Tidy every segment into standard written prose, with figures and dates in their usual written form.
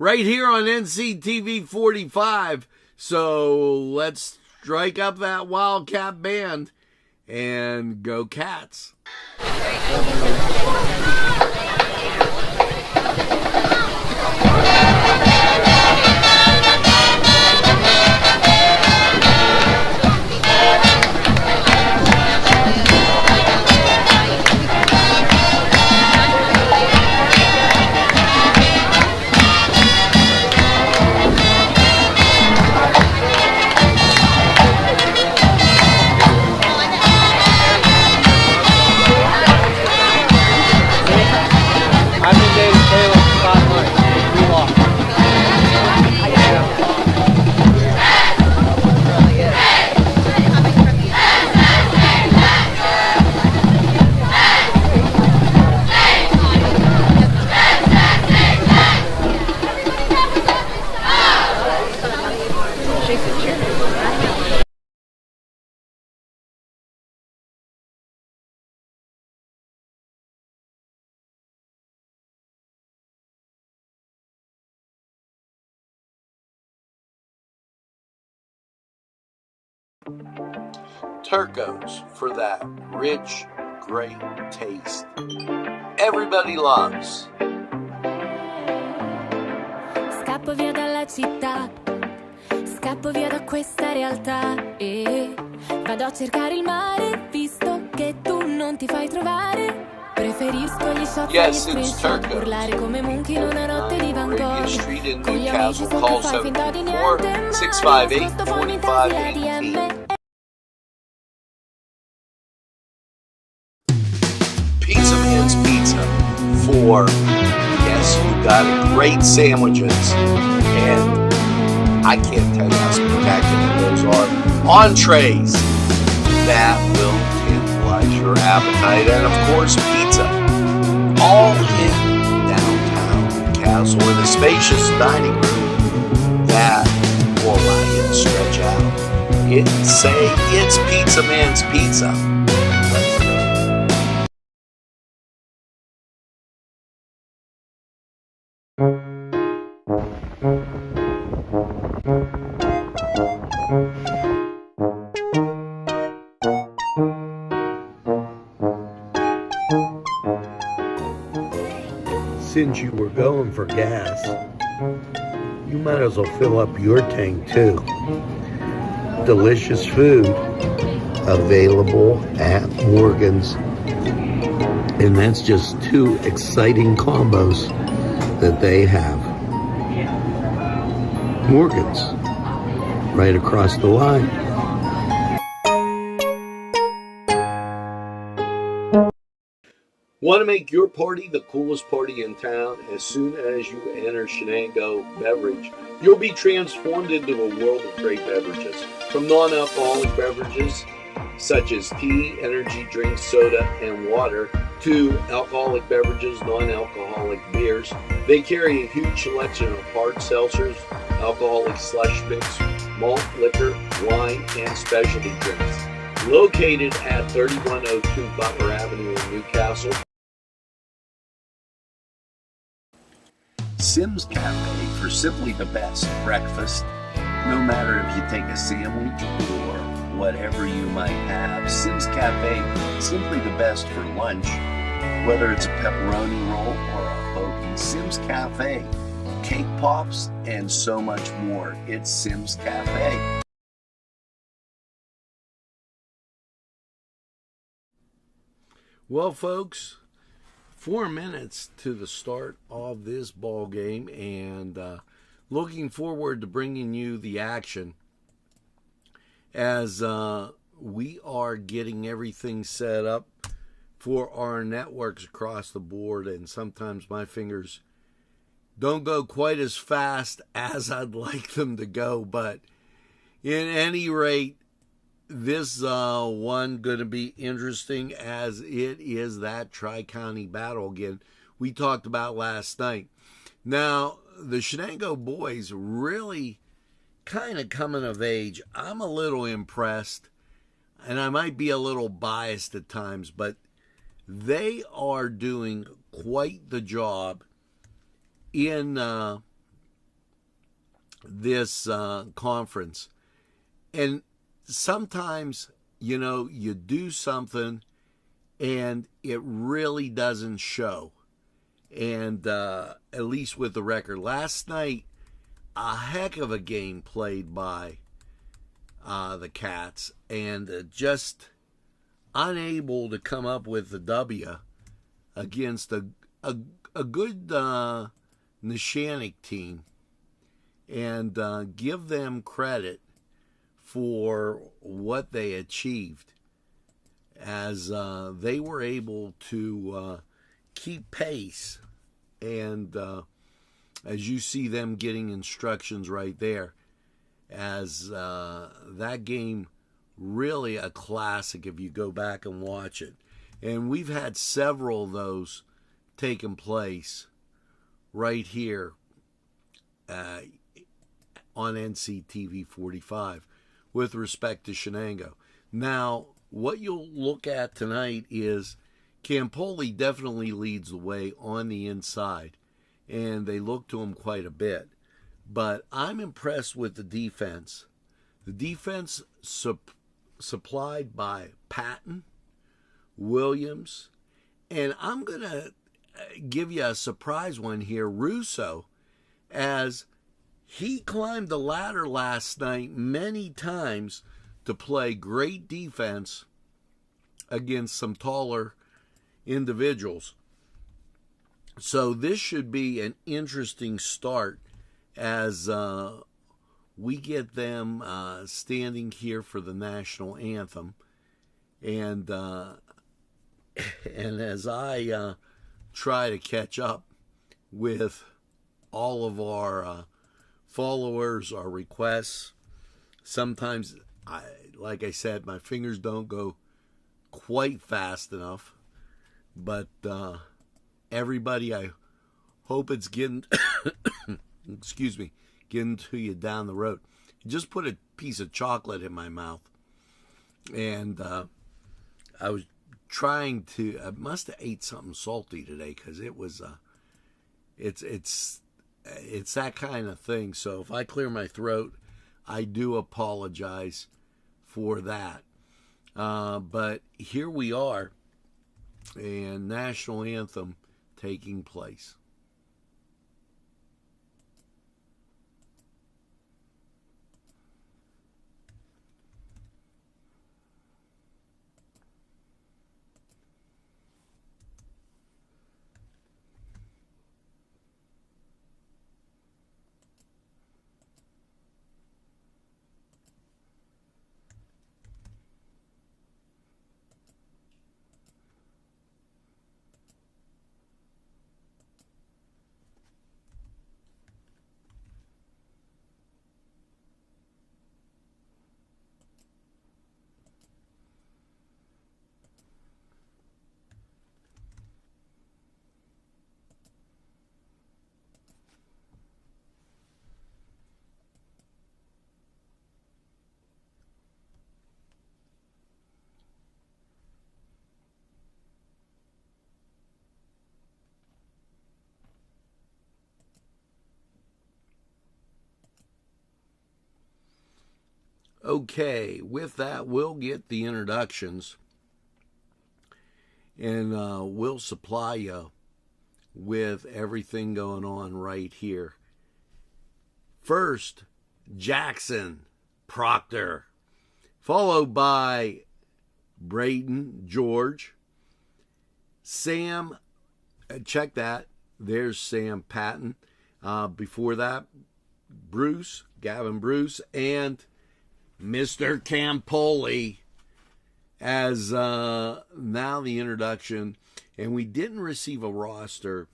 right here on NCTV45. So let's strike up that Wildcat band and go Cats. Turcos for that rich, great taste everybody loves. Scappo via dalla città, scappo via da questa realtà e vado a cercare il mare, visto che tu non ti fai trovare. Preferisco gli shot e gli screenshot, urlare come Monkey in una notte di Van Gogh. Con gli amici sotto fai finta di niente, ma nascosto poi mi tagli la DM. Pizza Man's Pizza for, yes, you got it, great sandwiches, and I can't tell you how spectacular those are. Entrees that will tantalize your appetite, and of course pizza, all in downtown Castle in a spacious dining room that will allow you to stretch out. It's Pizza Man's Pizza. Since you were going for gas, you might as well fill up your tank too. Delicious food available at Morgan's. And that's just two exciting combos that they have. Morgan's, right across the line. Want to make your party the coolest party in town? As soon as you enter SHENANGO Beverage, you'll be transformed into a world of great beverages. From non-alcoholic beverages such as tea, energy drinks, soda, and water, to alcoholic beverages, non-alcoholic beers. They carry a huge selection of hard seltzers, alcoholic slush mix, malt liquor, wine, and specialty drinks. Located at 3102 Butler Avenue in Newcastle. Sim's Cafe for simply the best breakfast. No matter if you take a sandwich or whatever you might have, Sim's Cafe simply the best for lunch. Whether it's a pepperoni roll or a hoagie, Sim's Cafe, cake pops, and so much more. It's Sim's Cafe. Well, folks, 4 minutes to the start of this ball game, and looking forward to bringing you the action as we are getting everything set up for our networks across the board, and sometimes my fingers don't go quite as fast as I'd like them to go, but in any rate, this one going to be interesting as it is that Tri-County battle again we talked about last night. Now, the SHENANGO boys really kind of coming of age. I'm a little impressed, and I might be a little biased at times, but they are doing quite the job in this conference. And sometimes, you know, you do something and it really doesn't show. And at least with the record last night, a heck of a game played by the Cats, and just unable to come up with the W against a good Neshannock team, and give them credit for what they achieved, as they were able to keep pace. And as you see them getting instructions right there, as that game really a classic if you go back and watch it. And we've had several of those taking place right here on NCTV45 with respect to Shenango. Now, what you'll look at tonight is Campoli definitely leads the way on the inside, and they look to him quite a bit. But I'm impressed with the defense. The defense supplied by Patton, Williams, and I'm going to give you a surprise one here, Russo, as he climbed the ladder last night many times to play great defense against some taller individuals. So this should be an interesting start as we get them standing here for the national anthem. And as I try to catch up with all of our followers, our requests, sometimes, like I said, my fingers don't go quite fast enough. But everybody, I hope it's getting, excuse me, getting to you down the road. Just put a piece of chocolate in my mouth, and I was trying to. I must have ate something salty today, because it was. It's that kind of thing. So if I clear my throat, I do apologize for that. But here we are, and national anthem taking place. Okay, with that, we'll get the introductions, and we'll supply you with everything going on right here. First, Jackson Proctor, followed by Braden George, Sam, check that, there's Sam Patton. Before that, Gavin Bruce, and Mr. Campoli as now the introduction. And we didn't receive a roster,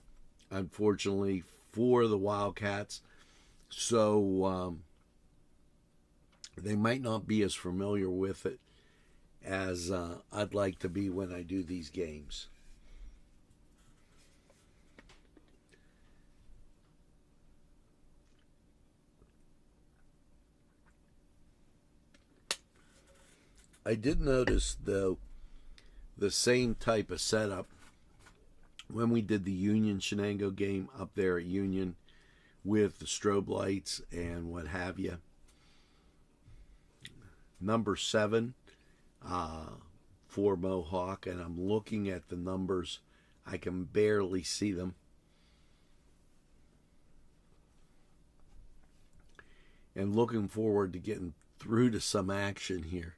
unfortunately, for the Wildcats, so they might not be as familiar with it as I'd like to be when I do these games. I did notice, though, the same type of setup when we did the Union Shenango game up there at Union with the strobe lights and what have you. Number 7 for Mohawk, and I'm looking at the numbers. I can barely see them. And looking forward to getting through to some action here.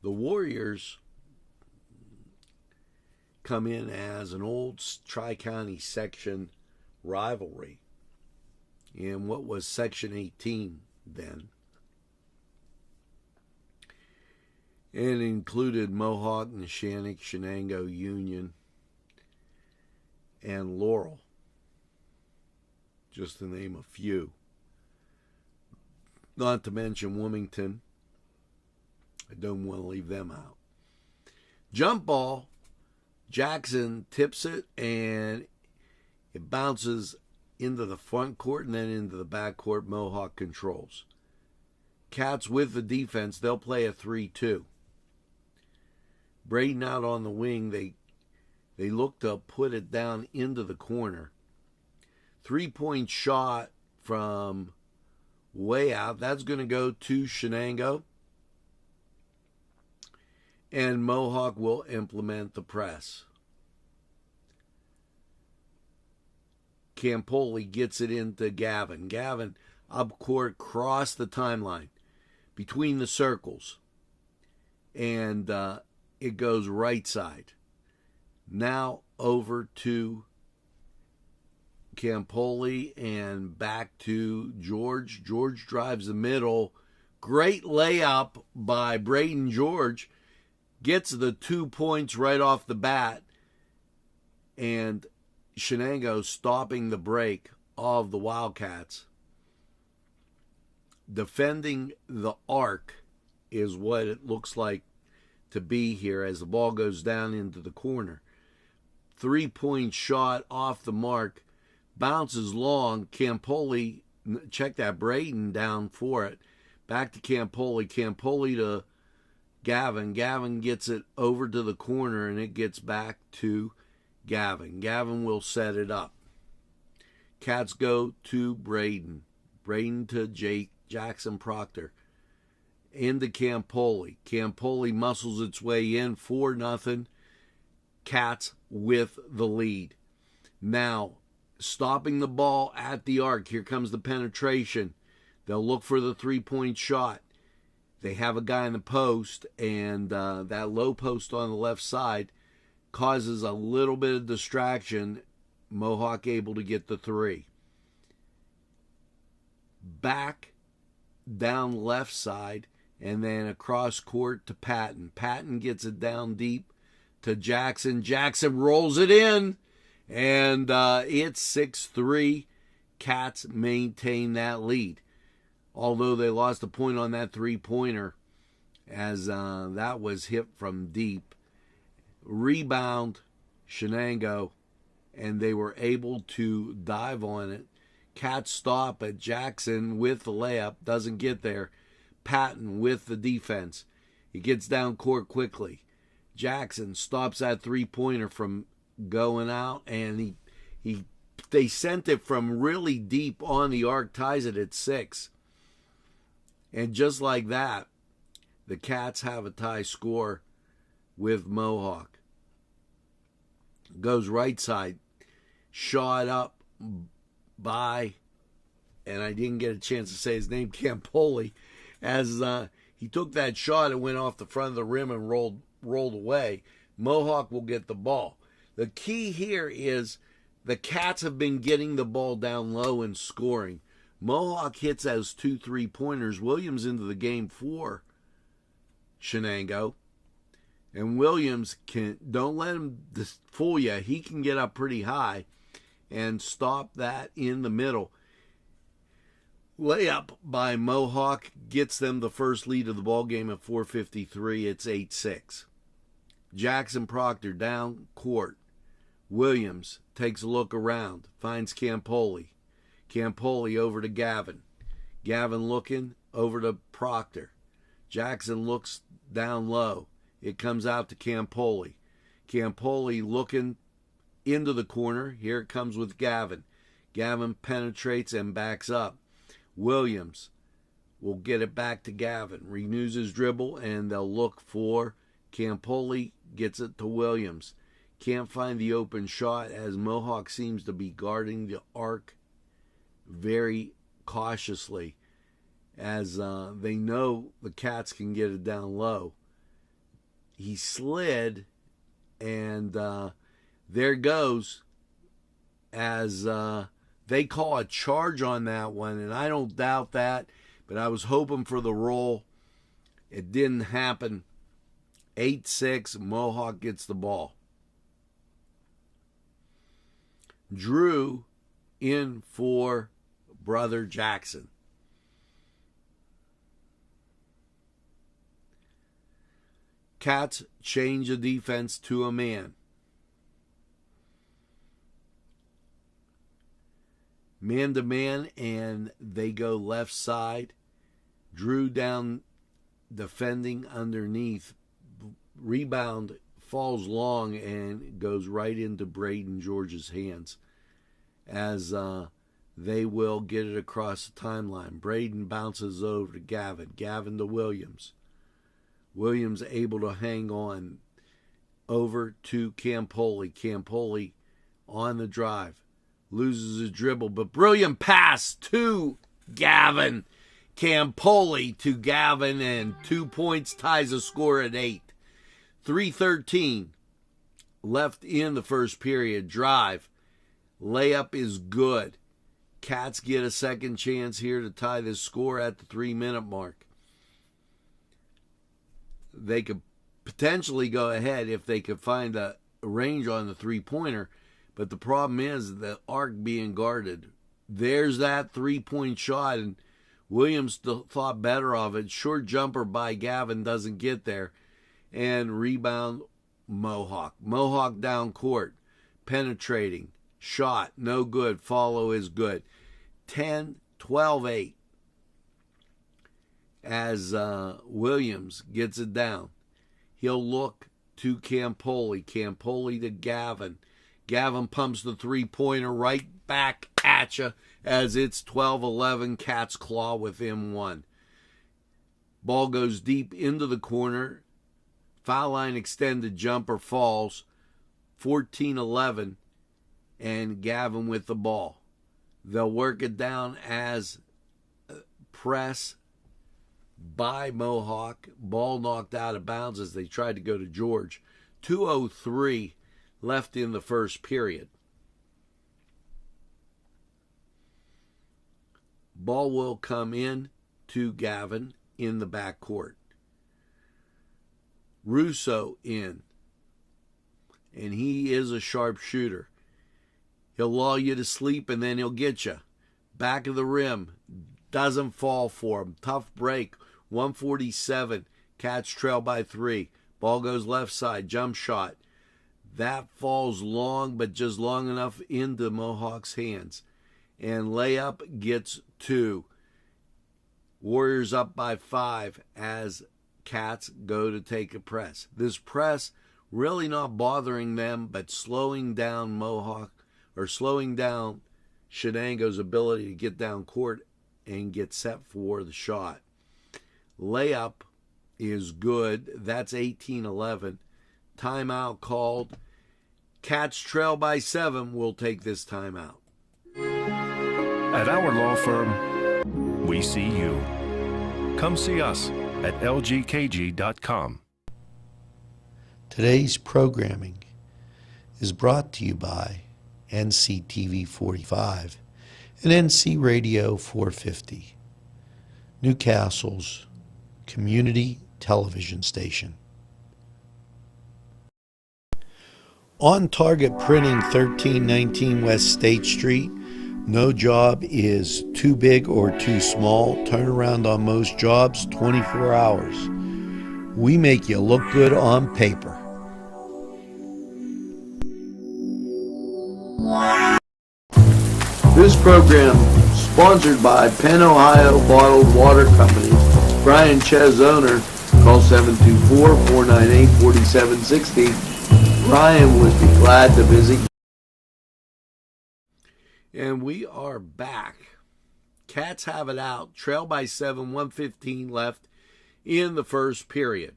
The Warriors come in as an old Tri-County section rivalry in what was Section 18 then. And included Mohawk, Neshannock, Shenango, Union, and Laurel, just to name a few. Not to mention Wilmington. I don't want to leave them out. Jump ball, Jackson tips it, and it bounces into the front court and then into the back court. Mohawk controls. Cats with the defense, they'll play a 3-2. Braden out on the wing, they look to put it down into the corner. 3-point shot from way out. That's going to go to Shenango. And Mohawk will implement the press. Campoli gets it into Gavin. Gavin up court, cross the timeline between the circles. And it goes right side. Now over to Campoli and back to George. George drives the middle. Great layup by Braden George. Gets the 2 points right off the bat. And Shenango stopping the break of the Wildcats. Defending the arc is what it looks like to be here as the ball goes down into the corner. 3-point shot off the mark. Bounces long. Campoli, check that, Braden down for it. Back to Campoli. Campoli to Gavin. Gavin gets it over to the corner, and it gets back to Gavin. Gavin will set it up. Cats go to Braden. Braden to Jackson Proctor. Into Campoli. Campoli muscles its way in, 4-0. Cats with the lead. Now, stopping the ball at the arc. Here comes the penetration. They'll look for the 3-point shot. They have a guy in the post, and that low post on the left side causes a little bit of distraction. Mohawk able to get the 3. Back down left side, and then across court to Patton. Patton gets it down deep to Jackson. Jackson rolls it in, and it's 6-3. Cats maintain that lead. Although they lost a point on that 3-pointer as that was hit from deep. Rebound, Shenango, and they were able to dive on it. Cats stop at Jackson with the layup. Doesn't get there. Patton with the defense. He gets down court quickly. Jackson stops that 3-pointer from going out, and they sent it from really deep on the arc, ties it at 6. And just like that, the Cats have a tie score with Mohawk. Goes right side. Shot up by, and I didn't get a chance to say his name, Campoli, as he took that shot and went off the front of the rim and rolled away. Mohawk will get the ball. The key here is the Cats have been getting the ball down low and scoring. Mohawk hits those 2 3-pointers. Williams into the game for Shenango. And Williams don't let him fool you. He can get up pretty high and stop that in the middle. Layup by Mohawk gets them the first lead of the ball game at 4:53. It's 8-6. Jackson Proctor down court. Williams takes a look around, finds Campoli. Campoli over to Gavin. Gavin looking over to Proctor. Jackson looks down low. It comes out to Campoli. Campoli looking into the corner. Here it comes with Gavin. Gavin penetrates and backs up. Williams will get it back to Gavin. Renews his dribble, and they'll look for Campoli. Gets it to Williams. Can't find the open shot as Mohawk seems to be guarding the arc very cautiously, as they know the Cats can get it down low. He slid, and there goes, as they call a charge on that one, and I don't doubt that, but I was hoping for the roll. It didn't happen. 8-6, Mohawk gets the ball. Drew in for Brother Jackson. Cats change the defense to a man. Man to man, and they go left side. Drew down defending underneath. Rebound falls long and goes right into Braden George's hands, as they will get it across the timeline. Braden bounces over to Gavin. Gavin to Williams. Williams able to hang on over to Campoli. Campoli on the drive. Loses his dribble, but brilliant pass to Gavin. Campoli to Gavin, and 2 points ties the score at 8. 3:13 left in the first period. Drive. Layup is good. Cats get a second chance here to tie this score at the 3-minute mark. They could potentially go ahead if they could find a range on the three-pointer, but the problem is the arc being guarded. There's that three-point shot, and Williams thought better of it. Short jumper by Gavin doesn't get there. And rebound, Mohawk. Mohawk down court. Penetrating. Shot, no good. Follow is good. 10-12-8. As Williams gets it down. He'll look to Campoli. Campoli to Gavin. Gavin pumps the three-pointer right back at you as it's 12-11. Cats claw within one. Ball goes deep into the corner. Foul line extended jumper falls. 14-11. And Gavin with the ball. They'll work it down as press by Mohawk. Ball knocked out of bounds as they tried to go to George. 2:03 left in the first period. Ball will come in to Gavin in the backcourt. Russo in. And he is a sharp shooter. He'll lull you to sleep and then he'll get you. Back of the rim. Doesn't fall for him. Tough break. 147. Cats trail by 3. Ball goes left side. Jump shot. That falls long, but just long enough into Mohawk's hands. And layup gets 2. Warriors up by 5 as Cats go to take a press. This press really not bothering them, but slowing down Mohawk, or slowing down Shenango's ability to get down court and get set for the shot. Layup is good. That's 18-11. Timeout called. Cats trail by 7. We'll take this timeout. At our law firm, we see you. Come see us at lgkg.com. Today's programming is brought to you by NCTV45 and NC Radio 450, Newcastle's community television station. On Target Printing, 1319 West State Street. No job is too big or too small. Turnaround on most jobs, 24 hours. We make you look good on paper. This program sponsored by Penn Ohio Bottled Water Company. Brian Ches, owner. Call 724-498-4760. Brian would be glad to visit. And we are back. Cats have it out. Trail by 7, 1:15 left in the first period.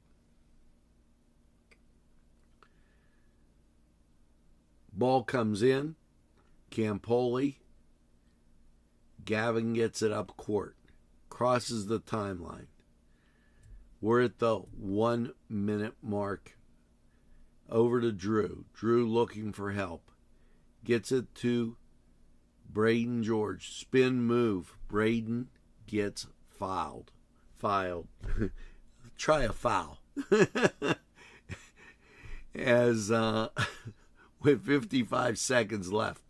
Ball comes in. Campoli. Gavin gets it up court. Crosses the timeline. We're at the 1 minute mark. Over to Drew. Drew looking for help. Gets it to Braden George. Spin move. Braden gets fouled. Try a foul. As with 55 seconds left.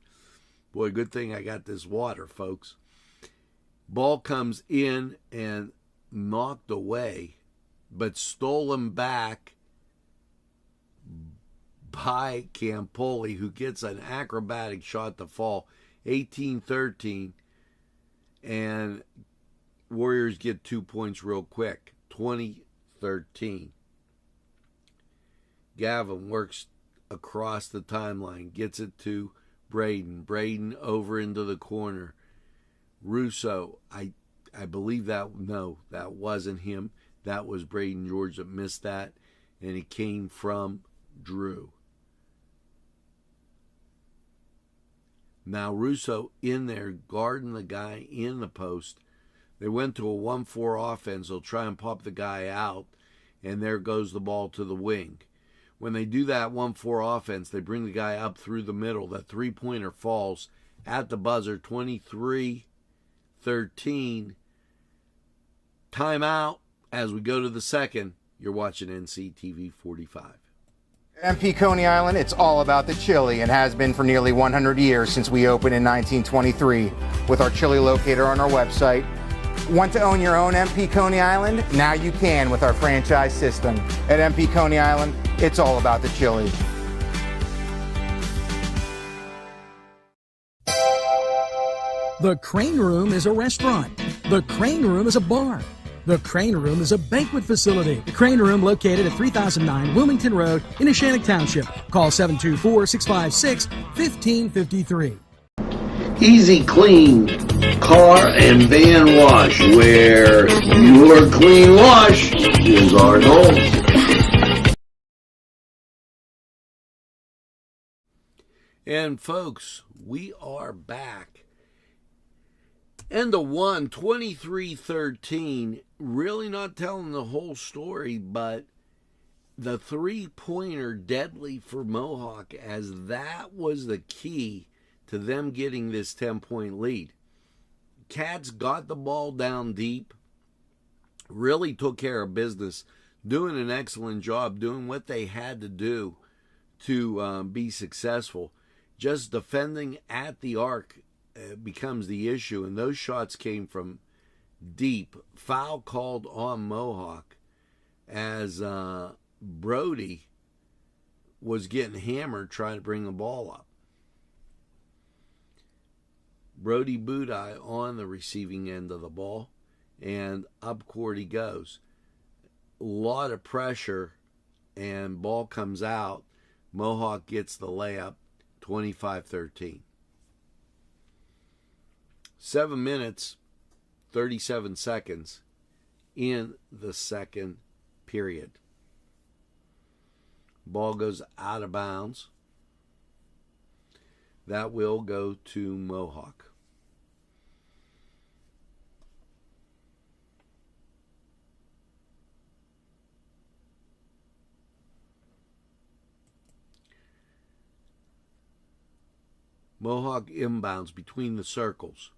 Boy, good thing I got this water, folks. Ball comes in and knocked away, but stolen back by Campoli, who gets an acrobatic shot to fall. 18-13, and Warriors get 2 points real quick. 20-13. Gavin works across the timeline, gets it to Braden. Braden over into the corner. Russo, I believe that wasn't him. That was Braden George that missed that, and it came from Drew. Now Russo in there guarding the guy in the post. They went to a 1-4 offense. They'll try and pop the guy out, and there goes the ball to the wing. When they do that 1-4 offense, they bring the guy up through the middle. That three-pointer falls at the buzzer. 23-13. Timeout. As we go to the second, you're watching NCTV45. MP Coney Island, it's all about the chili and has been for nearly 100 years since we opened in 1923 with our chili locator on our website. Want to own your own MP Coney Island? Now you can with our franchise system. At MP Coney Island, it's all about the chili. The Crane Room is a restaurant. The Crane Room is a bar. The Crane Room is a banquet facility. The Crane Room located at 3009 Wilmington Road in Neshannock Township. Call 724-656-1553. Easy Clean Car and Van Wash, where your clean wash is our goal. And folks, we are back. End of 1, 23-13. Really not telling the whole story, but the three-pointer deadly for Mohawk, as that was the key to them getting this 10-point lead. Cats got the ball down deep, really took care of business, doing an excellent job, doing what they had to do to be successful. Just defending at the arc becomes the issue, and those shots came from deep. Foul called on Mohawk as Brody was getting hammered trying to bring the ball up. Brody Budai on the receiving end of the ball, and up court he goes. A lot of pressure, and ball comes out. Mohawk gets the layup, 25-13. 7 minutes, 37 seconds in the second period. Ball goes out of bounds. That will go to Mohawk. Mohawk inbounds between the circles.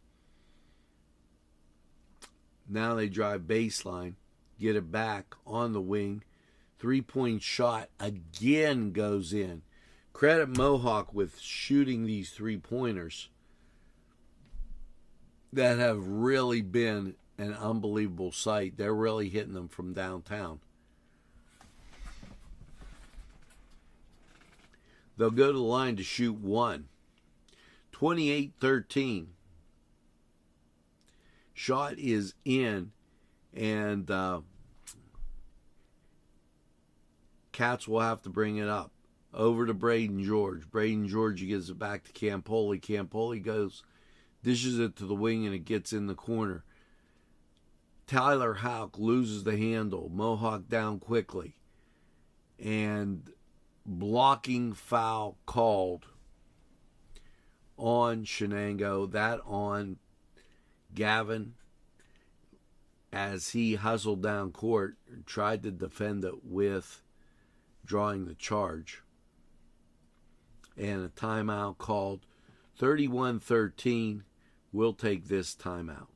Now they drive baseline, get it back on the wing. Three-point shot again goes in. Credit Mohawk with shooting these three-pointers that have really been an unbelievable sight. They're really hitting them from downtown. They'll go to the line to shoot one. 28-13. Shot is in, and Cats will have to bring it up. over to Braden George. Braden George gives it back to Campoli. Campoli goes, dishes it to the wing, and it gets in the corner. Tyler Houck loses the handle. Mohawk down quickly. And blocking foul called on Shenango. That on Gavin as he hustled down court and tried to defend it with drawing the charge. And a timeout called. 31-13. We'll take this timeout.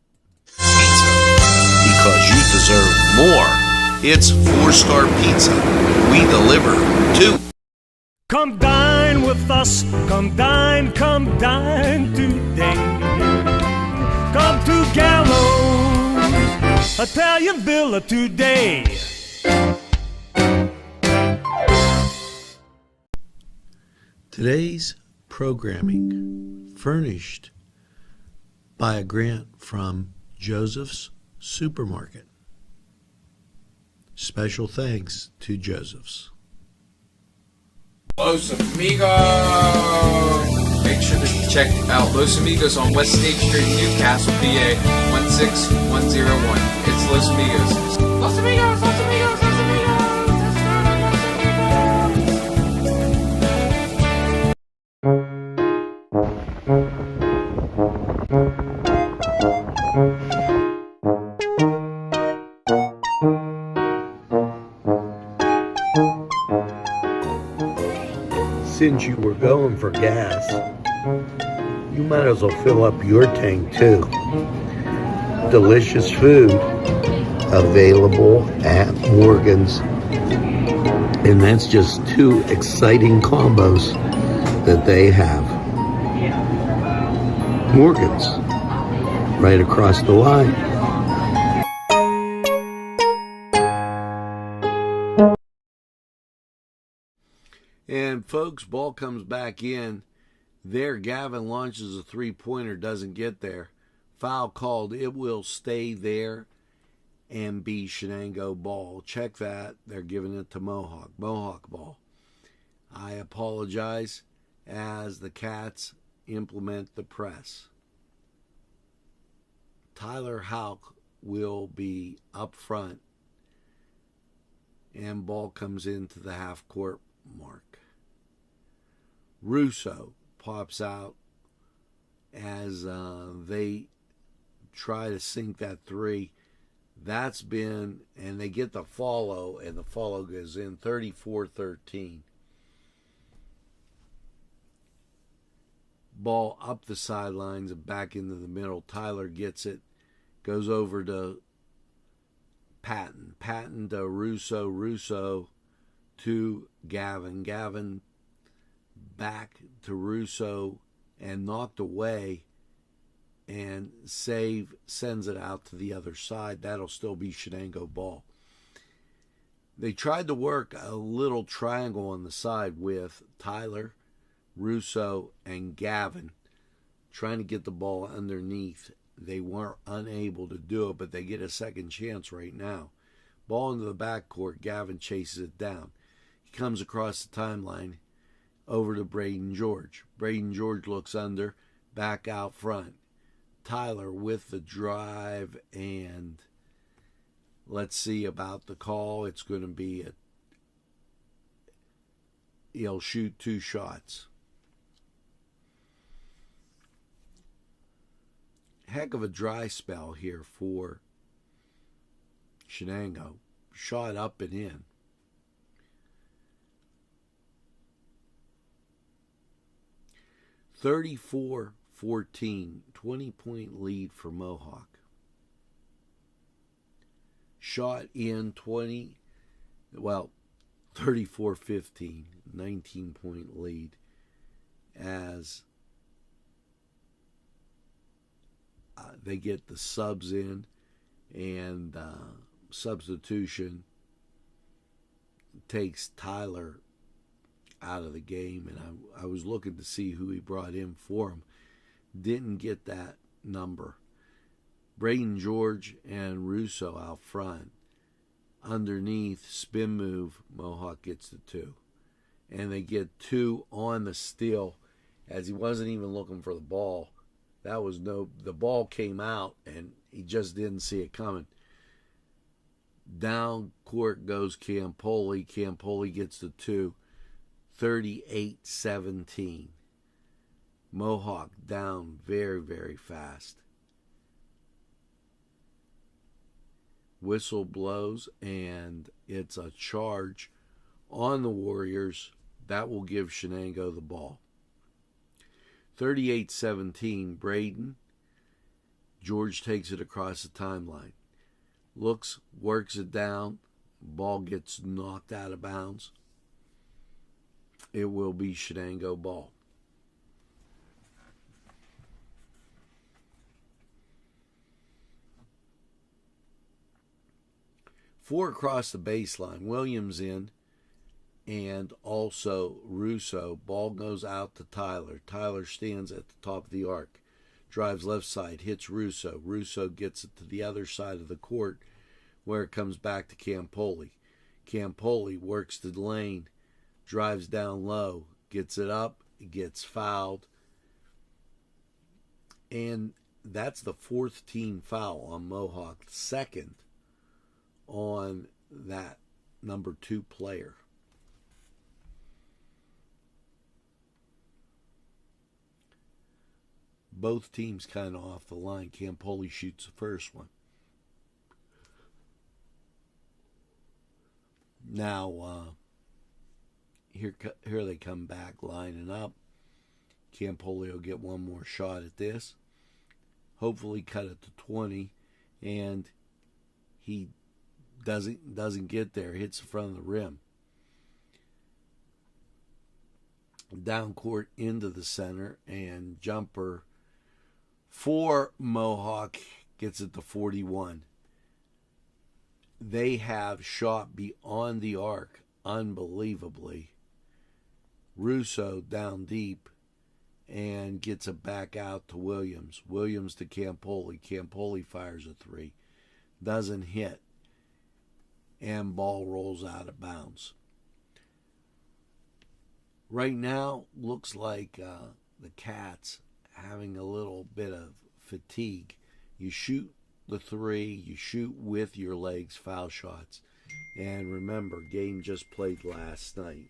Because you deserve more. It's 4-Star Pizza. We deliver too. Come dine with us. Come dine today. Come to Gallows Italian Villa today. Today's programming furnished by a grant from Joseph's Supermarket. Special thanks to Joseph's. Los Amigos! Make sure to check out Los Amigos on West State Street, Newcastle, PA 16101. It's Los Amigos. Los Amigos! Los Amigos! Los Amigos! Since you were going for gas, you might as well fill up your tank too. Delicious food available at Morgan's. And that's just two exciting combos that they have. Morgan's, right across the line. And folks, ball comes back in. There, Gavin launches a three-pointer, doesn't get there. Foul called. It will stay there and be Shenango ball. Check that. They're giving it to Mohawk. Mohawk ball. I apologize as the Cats implement the press. Tyler Houck will be up front. And ball comes into the half-court mark. Russo pops out as they try to sink that three. That's been, and they get the follow, and the follow goes in 34-13. Ball up the sidelines and back into the middle. Tyler gets it, goes over to Patton. Patton to Russo. Russo to Gavin. Gavin back to Russo and knocked away, and save sends it out to the other side. That'll still be Shenango ball. They tried to work a little triangle on the side with Tyler, Russo, and Gavin trying to get the ball underneath. They weren't unable to do it, but they get a second chance right now. Ball into the backcourt. Gavin chases it down. He comes across the timeline over to Braden George. Braden George looks under, back out front. Tyler with the drive, and let's see about the call. It's going to be he'll shoot two shots. Heck of a dry spell here for Shenango. Shot up and in. (34-14), 20-point lead for Mohawk. Shot in 34-15, 19-point lead as they get the subs in, and substitution takes Tyler out of the game, and I was looking to see who he brought in for him. Didn't get that number. Braden George and Russo out front. Underneath, spin move, Mohawk gets the two. and they get 2 on the steal as he wasn't even looking for the ball. The ball came out and he just didn't see it coming. Down court goes Campoli. Campoli gets the 2, 38-17. Mohawk down very, very fast. Whistle blows, and it's a charge on the Warriors. That will give Shenango the ball. 38-17, Braden. George takes it across the timeline. Looks, works it down. Ball gets knocked out of bounds. It will be Shenango ball. Four across the baseline. Williams in, and also Russo. Ball goes out to Tyler. Tyler stands at the top of the arc. Drives left side, hits Russo. Russo gets it to the other side of the court where it comes back to Campoli. Campoli works the lane, drives down low, gets it up, gets fouled. And that's the 4th team foul on Mohawk, 2nd on that number 2 player. Both teams kind of off the line. Campoli shoots the first one. Now, here they come back lining up. Campoli will get one more shot at this. Hopefully cut it to 20, and he doesn't get there. Hits the front of the rim. Down court into the center, and jumper for Mohawk gets it to 41. They have shot beyond the arc, unbelievably. Russo down deep and gets it back out to Williams. Williams to Campoli. Campoli fires a 3. Doesn't hit. And ball rolls out of bounds. Right now, looks like the Cats having a little bit of fatigue. You shoot the 3, you shoot with your legs, foul shots. And remember, game just played last night.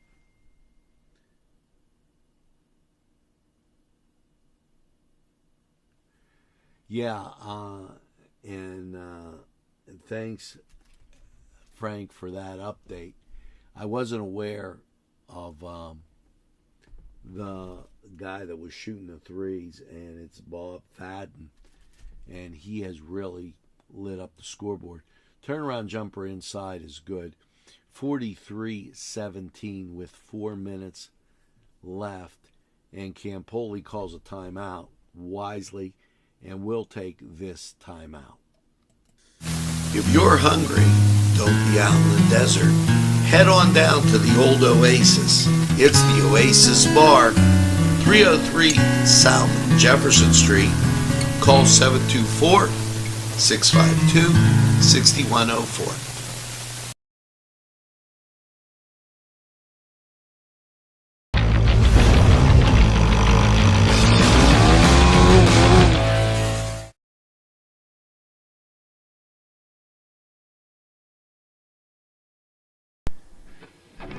Yeah, and thanks, Frank, for that update. I wasn't aware of the guy that was shooting the 3s, and it's Bob Fadden, and he has really lit up the scoreboard. Turnaround jumper inside is good. 43-17 with 4 minutes left, and Campoli calls a timeout wisely, and will take this timeout. If you're hungry, don't be out in the desert. Head on down to the old Oasis. It's the Oasis Bar, 303 South Jefferson Street. Call 724-652-6104.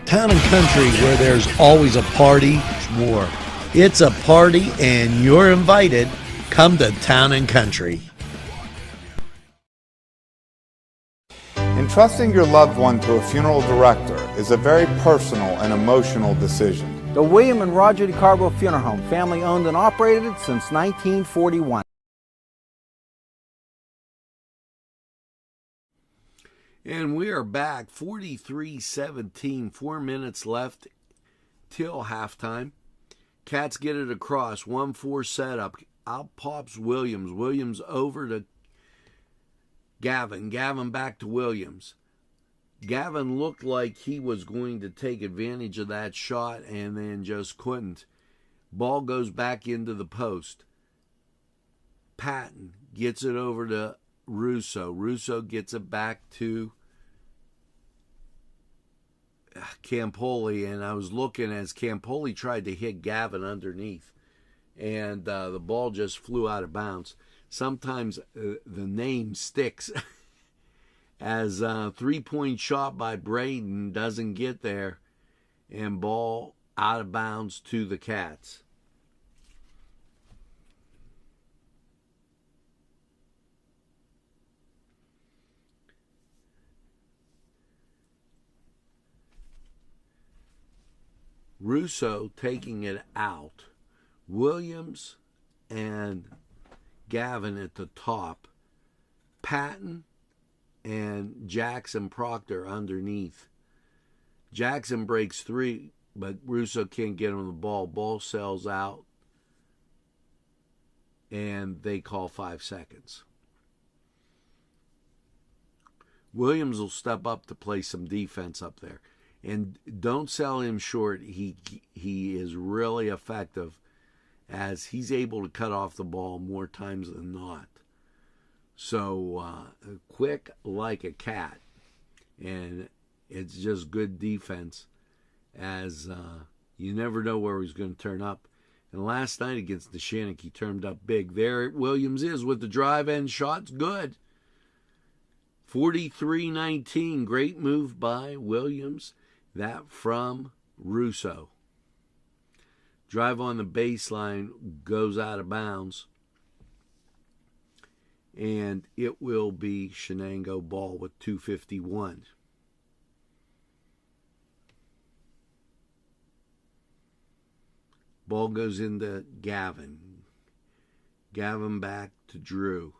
Town and country, where there's always a party, more. It's a party and you're invited. Come to Town and Country. Entrusting your loved one to a funeral director is a very personal and emotional decision. The William and Roger DeCarbo Funeral Home, family owned and operated since 1941. And we are back, 43-17, 4 minutes left till halftime. Cats get it across, 1-4 setup. Out pops Williams. Williams over to Gavin. Gavin back to Williams. Gavin looked like he was going to take advantage of that shot and then just couldn't. Ball goes back into the post. Patton gets it over to Russo. Russo gets it back to Campoli, and I was looking as Campoli tried to hit Gavin underneath, and the ball just flew out of bounds. Sometimes the name sticks as a 3-point shot by Braden doesn't get there, and ball out of bounds to the Cats. Russo taking it out. Williams and Gavin at the top. Patton and Jackson Proctor underneath. Jackson breaks 3, but Russo can't get him the ball. Ball sails out, and they call 5 seconds. Williams will step up to play some defense up there. And don't sell him short. He is really effective as he's able to cut off the ball more times than not. So quick like a cat. And it's just good defense as you never know where he's going to turn up. And last night against the Shannock, he turned up big. There Williams is with the drive-in shots. Good. 43-19. Great move by Williams. That from Russo. Drive on the baseline goes out of bounds. And it will be Shenango ball with 2:51. Ball goes into Gavin. Gavin back to Drew.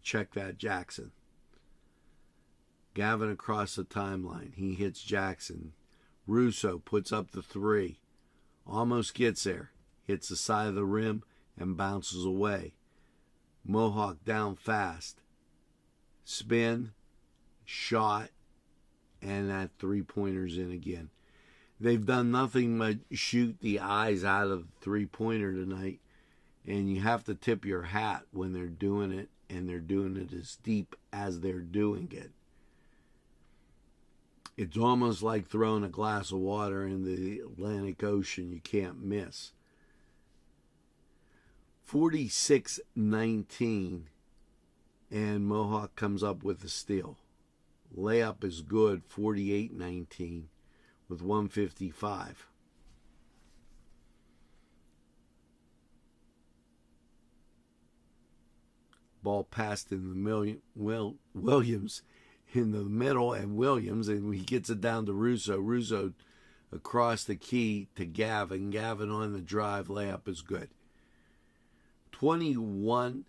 Check that, Jackson. Gavin across the timeline. He hits Jackson. Russo puts up the 3. Almost gets there. Hits the side of the rim and bounces away. Mohawk down fast. Spin. Shot. And that 3-pointer's in again. They've done nothing but shoot the eyes out of the 3-pointer tonight. And you have to tip your hat when they're doing it. And they're doing it as deep as they're doing it. It's almost like throwing a glass of water in the Atlantic Ocean. You can't miss. 46-19, and Mohawk comes up with a steal. Layup is good, 48-19, with 1:55. Ball passed in the Williams in the middle, and Williams, and he gets it down to Russo. Russo across the key to Gavin. Gavin on the drive. Layup is good. 21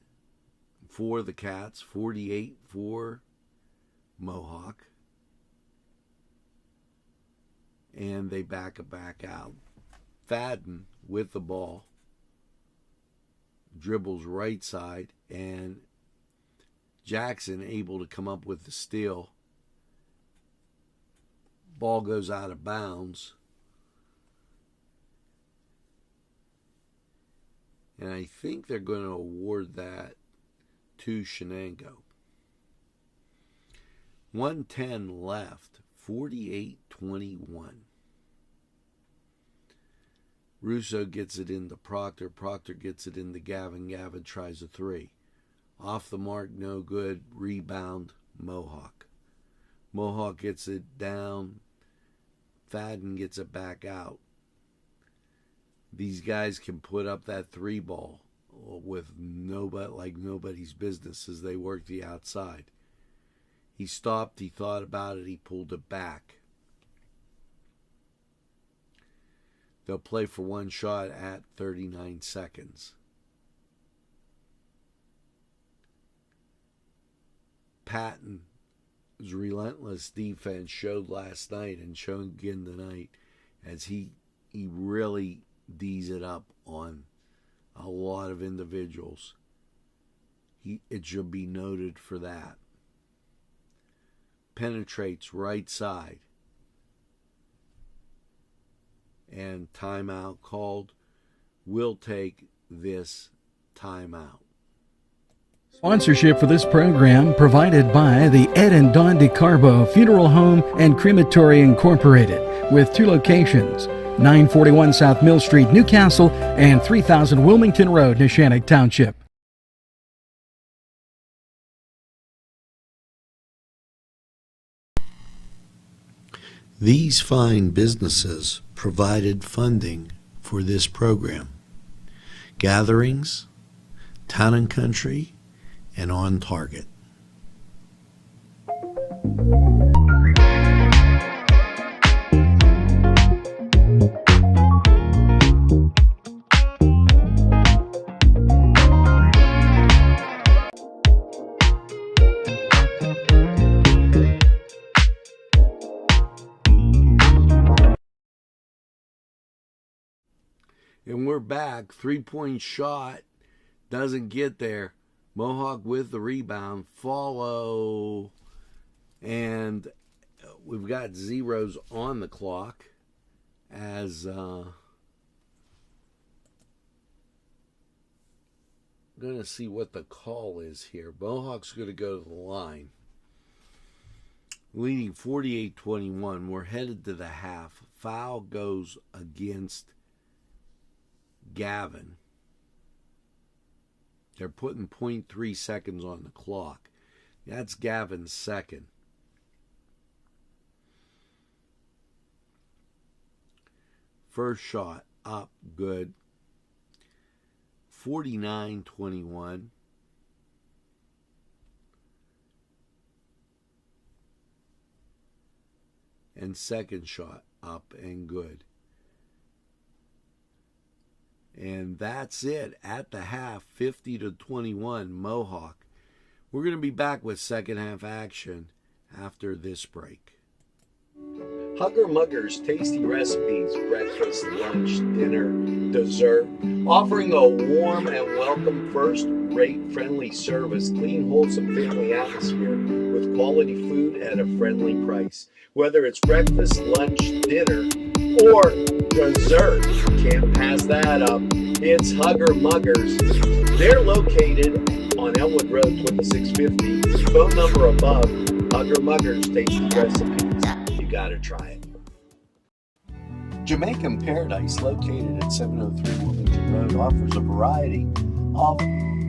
for the Cats, 48 for Mohawk. And they back it back out. Fadden with the ball. Dribbles right side, and Jackson able to come up with the steal. Ball goes out of bounds. And I think they're going to award that to Shenango. 1:10 left, 48-21. Russo gets it into Proctor. Proctor gets it into Gavin. Gavin tries a 3. Off the mark, no good. Rebound, Mohawk. Mohawk gets it down. Fadden gets it back out. These guys can put up that 3 ball with nobody's business as they work the outside. He stopped, he thought about it, he pulled it back. They'll play for one shot at 39 seconds. Patton's relentless defense showed last night and showed again tonight as he really D's it up on a lot of individuals. It should be noted for that. Penetrates right side. And timeout called. Will take this timeout. Sponsorship for this program provided by the Ed and Don DeCarbo Funeral Home and Crematory Incorporated, with 2 locations, 941 South Mill Street, Newcastle, and 3000 Wilmington Road, Neshannock Township. These fine businesses provided funding for this program. Gatherings, Town and Country, and On Target. And we're back. 3-point shot. Doesn't get there. Mohawk with the rebound. Follow. And we've got zeros on the clock as I'm going to see what the call is here. Mohawk's going to go to the line. Leading 48-21. We're headed to the half. Foul goes against Gavin. They're putting 0.3 seconds on the clock. That's Gavin's second. First shot up, good. 49-21. And second shot up and good. And that's it at the half, 50-21, Mohawk. We're going to be back with second half action after this break. Hugger Mugger's tasty recipes, breakfast, lunch, dinner, dessert, offering a warm and welcome first-rate friendly service, clean, wholesome family atmosphere with quality food at a friendly price. Whether it's breakfast, lunch, dinner, or dessert, can't pass that up. It's Hugger Muggers. They're located on Elwood Road, 2650. Phone number above. Hugger Muggers tasty recipes. You gotta try it. Jamaican Paradise, located at 703 Wilmington Road, offers a variety of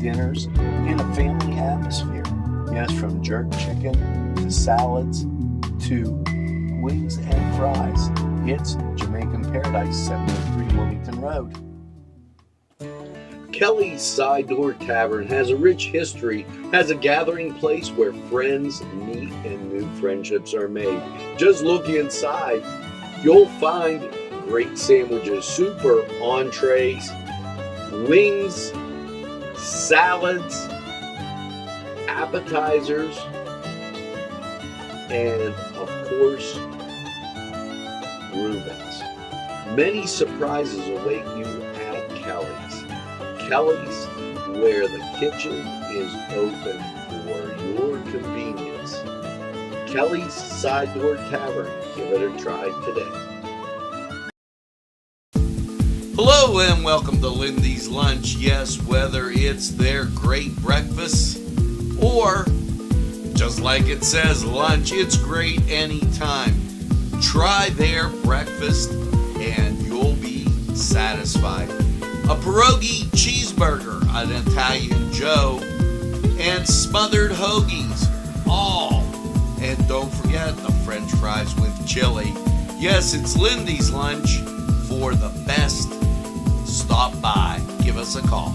dinners in a family atmosphere. Yes, from jerk chicken to salads to wings and fries. It's Jamaican Paradise, 703 Wilmington Road. Kelly's Side Door Tavern has a rich history as a gathering place where friends meet and new friendships are made. Just look inside. You'll find great sandwiches, super entrees, wings, salads, appetizers, and of course, Rubens. Many surprises await you at Kelly's. Kelly's, where the kitchen is open for your convenience. Kelly's Side Door Tavern. Give it a try today. Hello and welcome to Lindy's Lunch. Yes, whether it's their great breakfast or just like it says, lunch, it's great anytime. Try their breakfast and you'll be satisfied. A pierogi cheeseburger, an Italian Joe, and smothered hoagies, all. And don't forget the French fries with chili. Yes, it's Lindy's Lunch. For the best, stop by. Give us a call.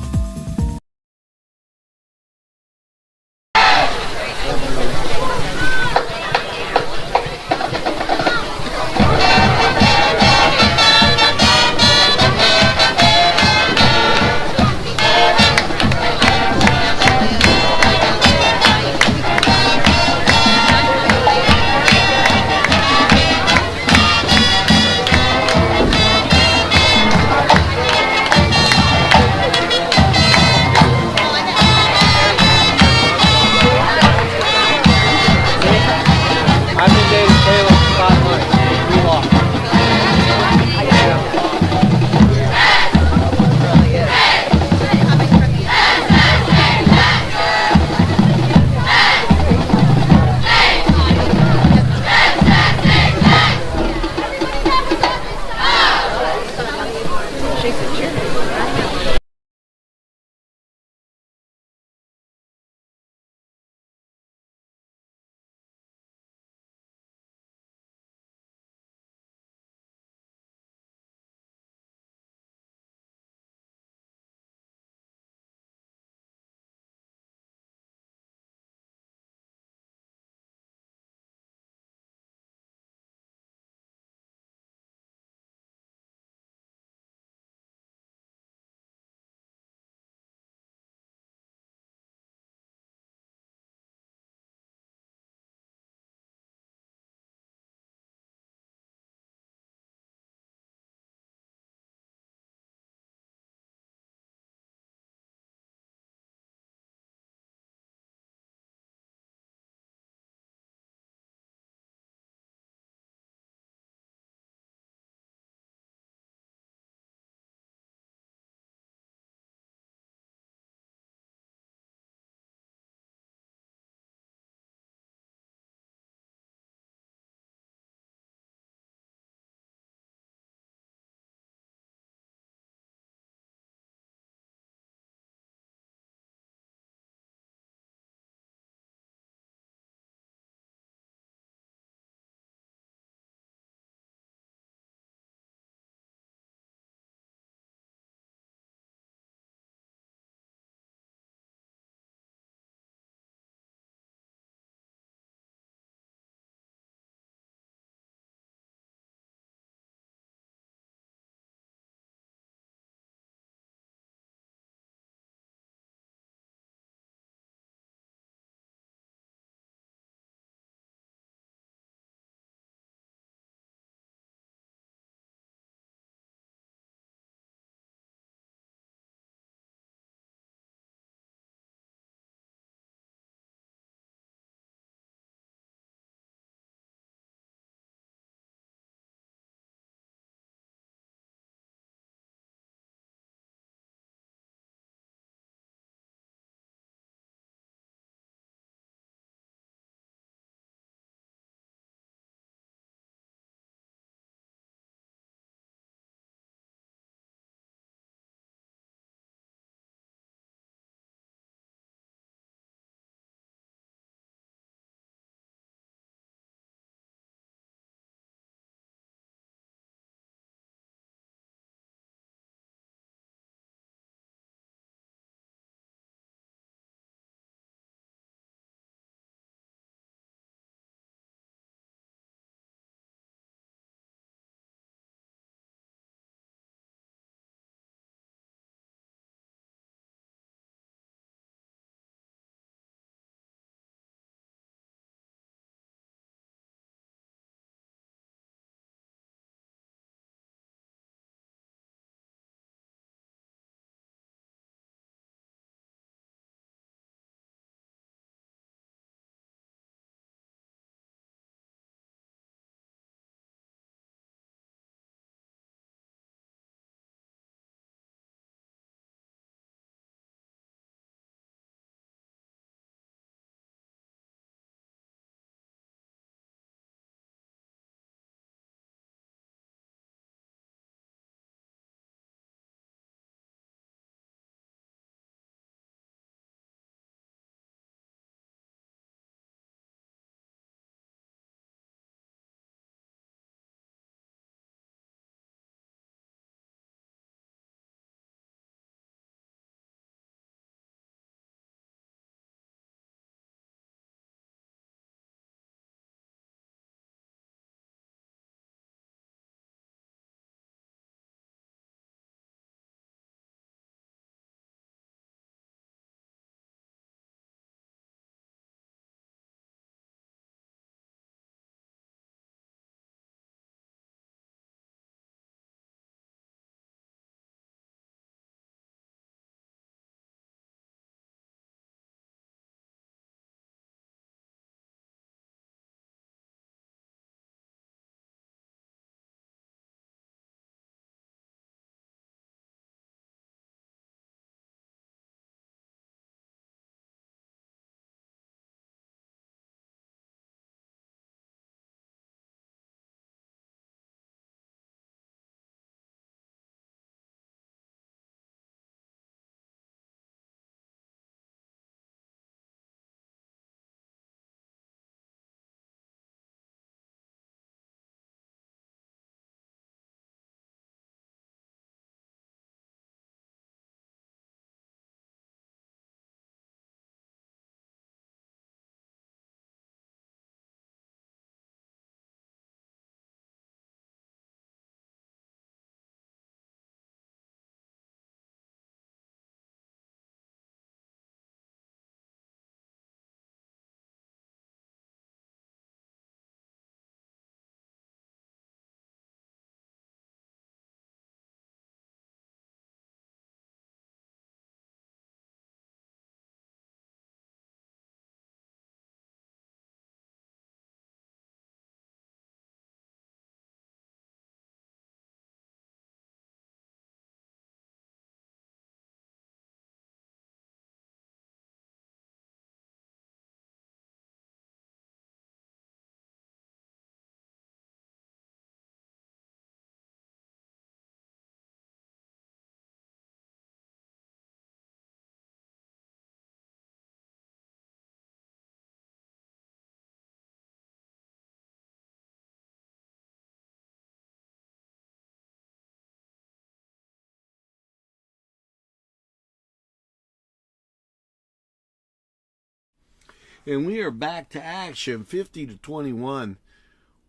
And we are back to action, 50-21.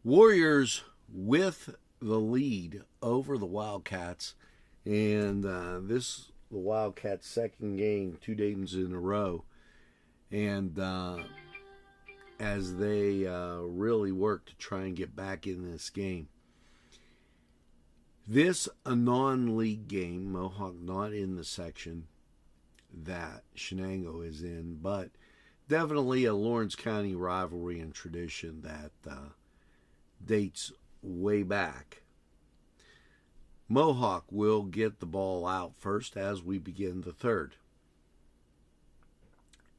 Warriors with the lead over the Wildcats. And this the Wildcats' second game, 2 days in a row. And as they really work to try and get back in this game. This a non-league game, Mohawk not in the section that Shenango is in, but definitely a Lawrence County rivalry and tradition that dates way back. Mohawk will get the ball out first as we begin the third.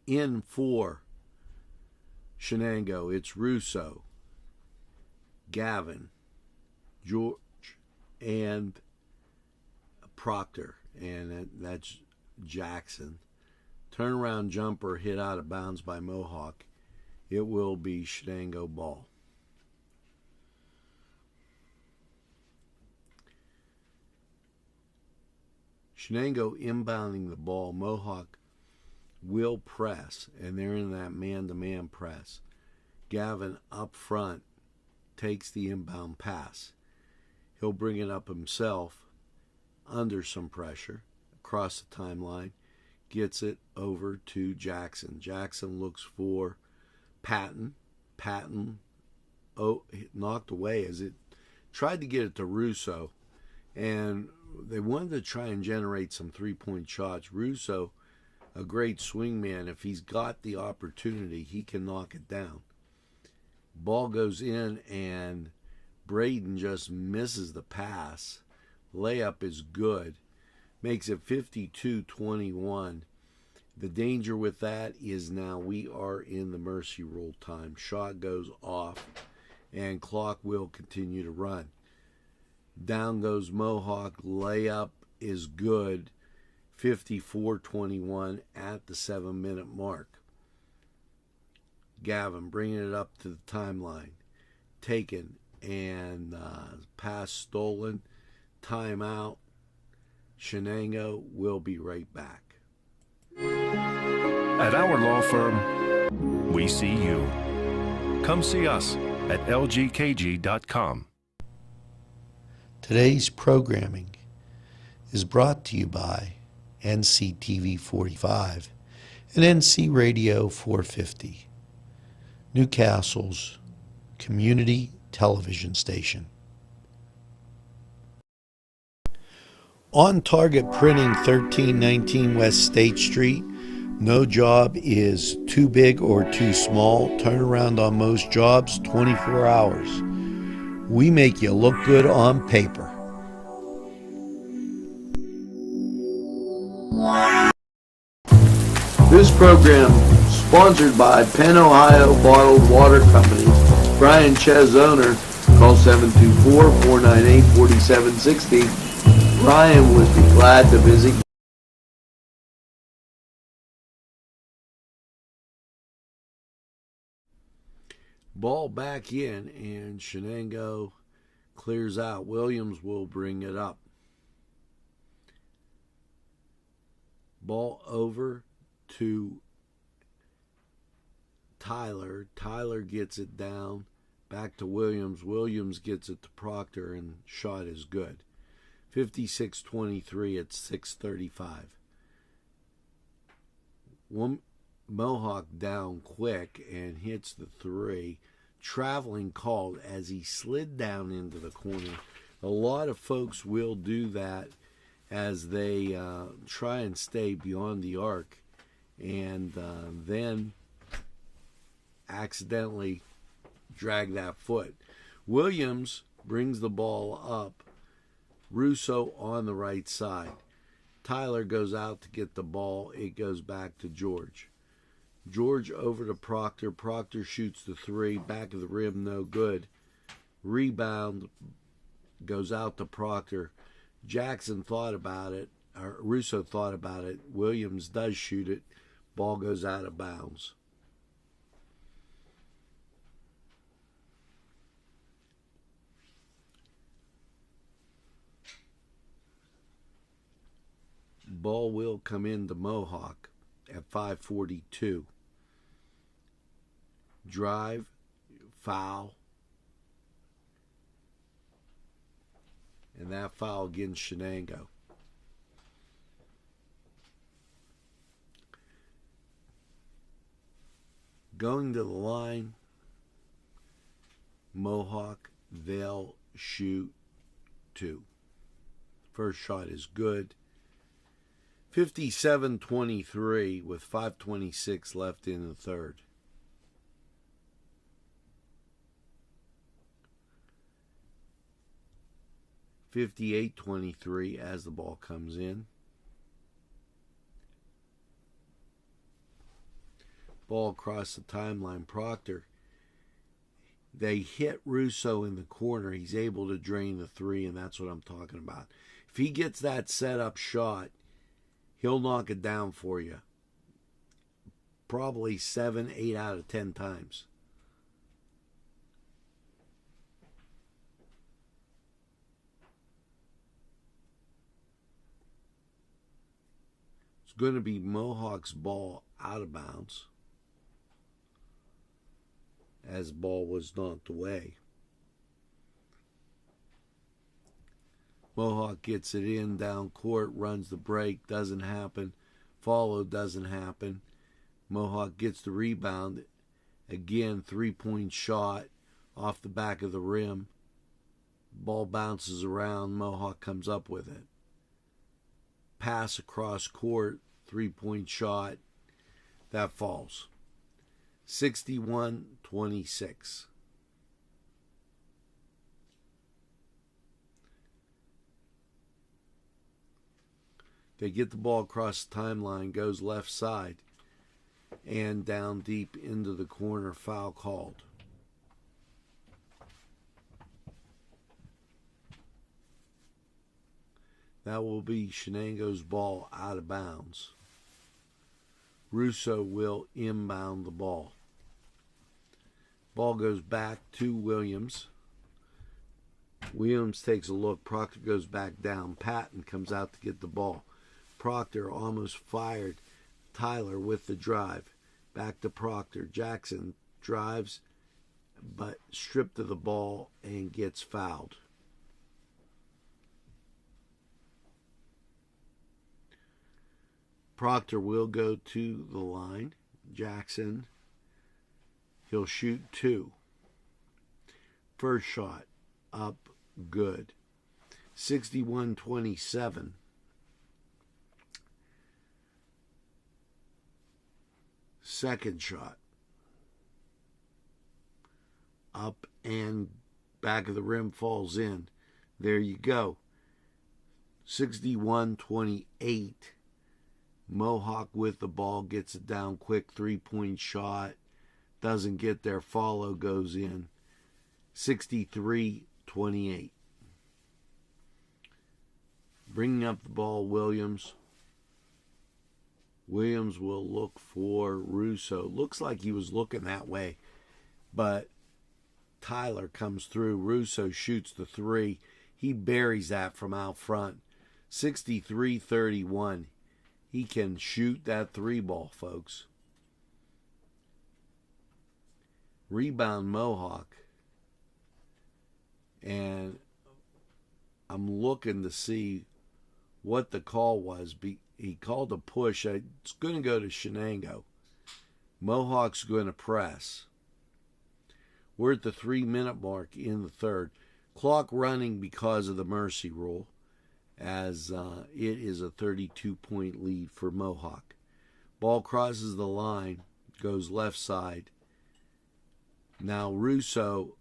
In for Shenango, it's Russo, Gavin, George, and Proctor, and that's Jackson. Turnaround jumper hit out of bounds by Mohawk. It will be Shenango ball. Shenango inbounding the ball. Mohawk will press, and they're in that man-to-man press. Gavin up front takes the inbound pass. He'll bring it up himself under some pressure across the timeline. Gets it over to Jackson. Jackson looks for Patton. Patton knocked away as it tried to get it to Russo. And they wanted to try and generate some three-point shots. Russo, a great swingman, if he's got the opportunity, he can knock it down. Ball goes in, and Braden just misses the pass. Layup is good. Makes it 52-21. The danger with that is now we are in the mercy rule time. Shot goes off, and clock will continue to run. Down goes Mohawk. Layup is good. 54-21 at the 7-minute mark. Gavin bringing it up to the timeline. Taken, and pass stolen. Timeout. Shenango will be right back. At our law firm, we see you. Come see us at lgkg.com. Today's programming is brought to you by NCTV45 and NC Radio 450, Newcastle's community television station. On Target Printing, 1319 West State Street. No job is too big or too small. Turnaround on most jobs, 24 hours. We make you look good on paper. This program sponsored by Penn, Ohio Bottled Water Company. Brian Ches, owner. Call 724-498-4760. Brian would be glad to visit. Ball back in, and Shenango clears out. Williams will bring it up. Ball over to Tyler. Tyler gets it down. Back to Williams. Williams gets it to Proctor, and shot is good. 56-23 at 6:35. Mohawk down quick and hits the three. Traveling called as he slid down into the corner. A lot of folks will do that as they try and stay beyond the arc, and then accidentally drag that foot. Williams brings the ball up. Russo on the right side. Tyler goes out to get the ball. It goes back to George. George over to Proctor. Proctor shoots the three. Back of the rim, no good. Rebound goes out to Proctor. Jackson thought about it. Or Russo thought about it. Williams does shoot it. Ball goes out of bounds. Ball will come into Mohawk at 5:42. drive, foul, and that foul against Shenango. Going to the line, Mohawk, they'll shoot 2. First shot is good. 57-23 with 5:26 left in the third. (58-23) as the ball comes in. Ball across the timeline. Proctor, they hit Russo in the corner. He's able to drain the 3, and that's what I'm talking about. If he gets that set-up shot, he'll knock it down for you. Probably 7, 8 out of 10 times. It's going to be Mohawk's ball out of bounds, as ball was knocked away. Mohawk gets it in, down court, runs the break, doesn't happen. Follow, doesn't happen. Mohawk gets the rebound. Again, 3-point shot off the back of the rim. Ball bounces around. Mohawk comes up with it. Pass across court, 3-point shot. That falls. 61-26. They get the ball across the timeline, goes left side, and down deep into the corner, foul called. That will be Shenango's ball out of bounds. Russo will inbound the ball. Ball goes back to Williams. Williams takes a look. Proctor goes back down. Patton comes out to get the ball. Proctor almost fired. Tyler with the drive. Back to Proctor. Jackson drives, but stripped of the ball and gets fouled. Proctor will go to the line. Jackson, he'll shoot 2. First shot, up, good. 61-27. Second shot, up and back of the rim, falls in. There you go. 61-28. Mohawk with the ball, gets it down quick, 3-point shot. Doesn't get there, follow goes in. 63-28. Bringing up the ball, Williams. Williams will look for Russo. Looks like he was looking that way, but Tyler comes through. Russo shoots the 3. He buries that from out front. 63-31. He can shoot that 3 ball, folks. Rebound Mohawk. And I'm looking to see what the call was. He called a push. It's going to go to Shenango. Mohawk's going to press. We're at the 3-minute mark in the third. Clock running because of the mercy rule, as it is a 32-point lead for Mohawk. Ball crosses the line, goes left side. Now Russo,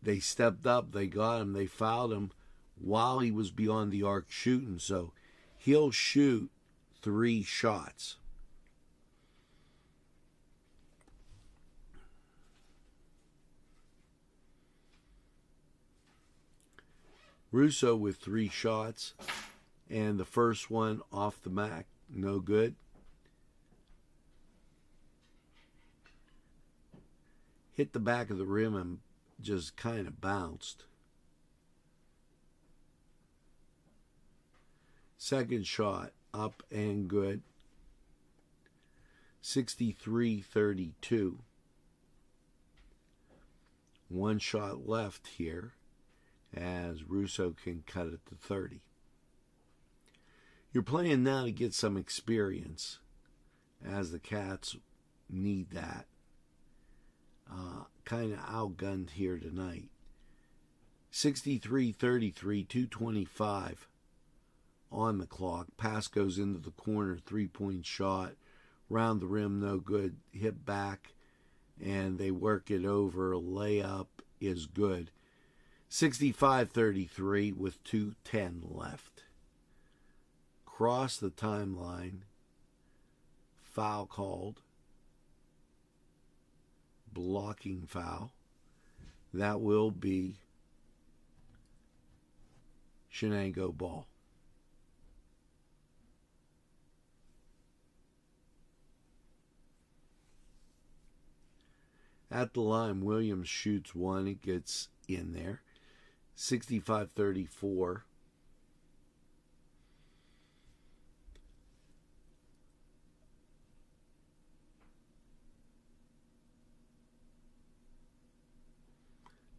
they stepped up, they got him, they fouled him while he was beyond the arc shooting, so he'll shoot 3 shots. Russo with 3 shots, and the first one off the mark, no good. Hit the back of the rim and just kind of bounced. Second shot, up and good. 63-32. 1 shot left here as Russo can cut it to 30. You're playing now to get some experience, as the Cats need that. Kind of outgunned here tonight. 63-33, 2:25 on the clock. Pass goes into the corner, 3-point shot. Round the rim, no good. Hit back, and they work it over. Layup is good. 65-33 with 2:10 left. Cross the timeline. Foul called. Blocking foul. That will be Shenango ball. At the line, Williams shoots one. It gets in there. 65-34.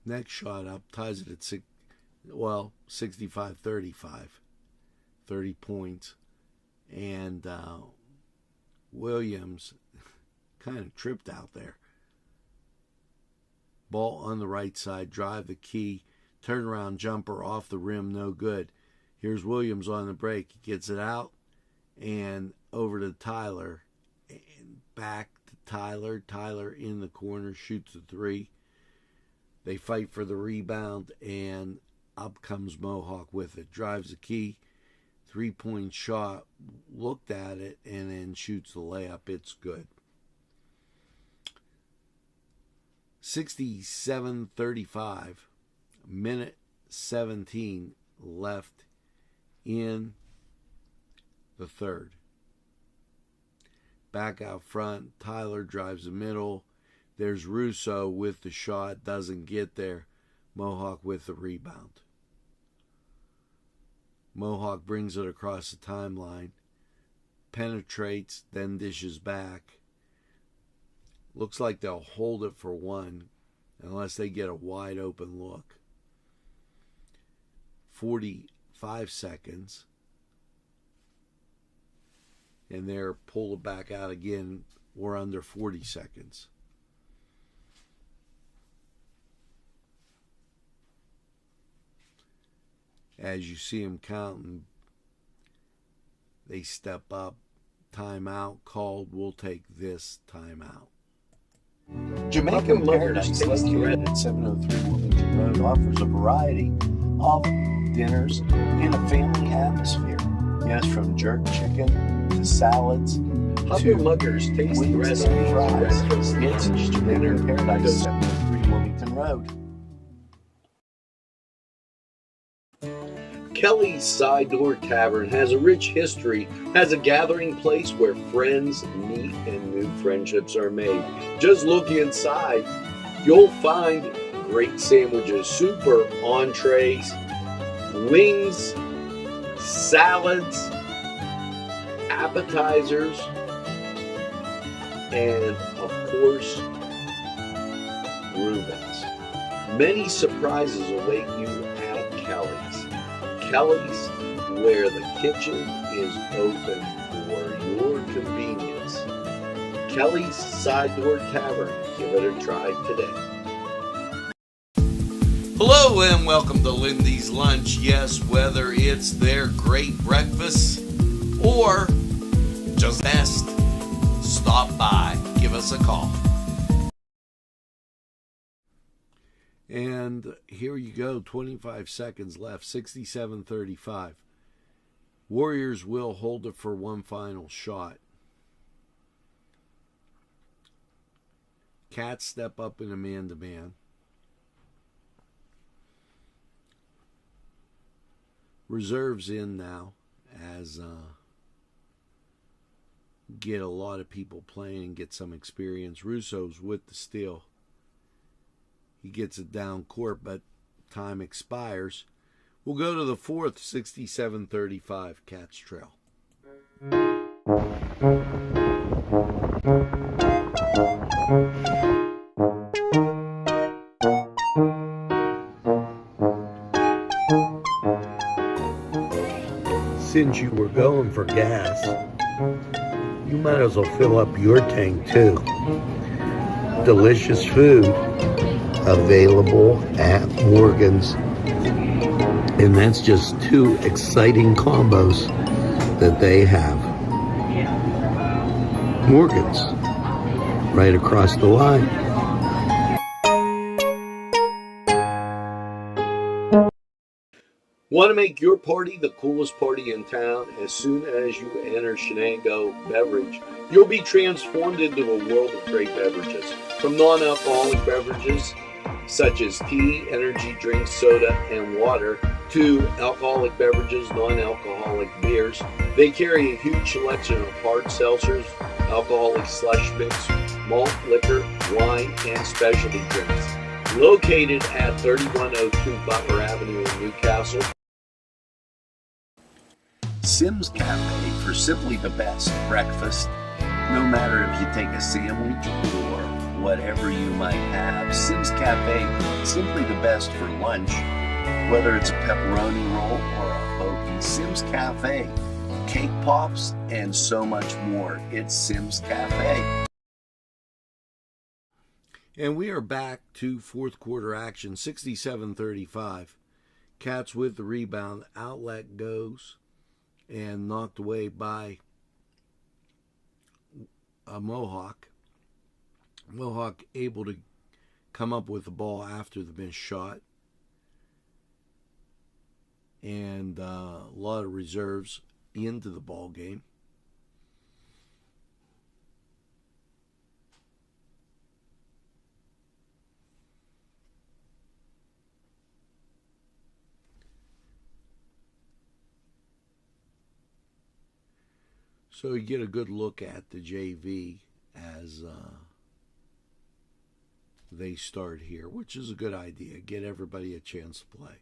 Next shot up, ties it at 65-35. 30 points. And Williams kind of tripped out there. Ball on the right side, drive the key, turnaround jumper off the rim, no good. Here's Williams on the break. He gets it out and over to Tyler. And back to Tyler. Tyler in the corner, shoots a 3. They fight for the rebound, and up comes Mohawk with it. Drives the key, 3-point shot, looked at it, and then shoots the layup. It's good. 67-35, minute 17 left in the third. Back out front, Tyler drives the middle. There's Russo with the shot, doesn't get there. Mohawk with the rebound. Mohawk brings it across the timeline, penetrates, then dishes back. Looks like they'll hold it for one unless they get a wide open look. 45 seconds. And they're pull it back out again. We're under 40 seconds. As you see them counting, they step up. Timeout called. We'll take this timeout. Jamaican Paradise, located at 703 Wilmington Road, offers a variety of dinners in a family atmosphere. Yes, from jerk chicken to salads to Muggers tasty wings and fries. It's Jamaican Paradise, 703 Wilmington Road. Kelly's Side Door Tavern has a rich history, has a gathering place where friends meet and new friendships are made. Just look inside. You'll find great sandwiches, super entrees, wings, salads, appetizers, and of course, Reubens. Many surprises await you at Kelly's. Kelly's, where the kitchen is open for your convenience. Kelly's Side Door Tavern. Give it a try today. Hello and welcome to Lindy's Lunch. Yes, whether it's their great breakfast or just best, stop by. Give us a call. And here you go, 25 seconds left, 67-35. Warriors will hold it for one final shot. Cats step up in a man-to-man. Reserves in now as get a lot of people playing and get some experience. Russo's with the steal. He gets it down court, but time expires. We'll go to the fourth, 67-35, Cats trail. gas, you might as well fill up your tank too. Delicious food available at Morgan's. And that's just two exciting combos that they have. Morgan's, right across the line. Want to make your party the coolest party in town? As soon as you enter Shenango Beverage, you'll be transformed into a world of great beverages. From non-alcoholic beverages such as tea, energy drinks, soda, and water, to alcoholic beverages, non-alcoholic beers. They carry a huge selection of hard seltzers, alcoholic slush mix, malt liquor, wine, and specialty drinks. Located at 3102 Butler Avenue in Newcastle. Simms Cafe for simply the best breakfast. No matter if you take a sandwich or whatever you might have, Simms Cafe, simply the best for lunch. Whether it's a pepperoni roll or a hoagie, Simms Cafe, cake pops, and so much more. It's Simms Cafe. And we are back to fourth quarter action, 67-35. Cats with the rebound. Outlet goes and knocked away by a Mohawk. Mohawk able to come up with the ball after the missed shot. And a lot of reserves into the ball game. So you get a good look at the JV as they start here, which is a good idea. Get everybody a chance to play.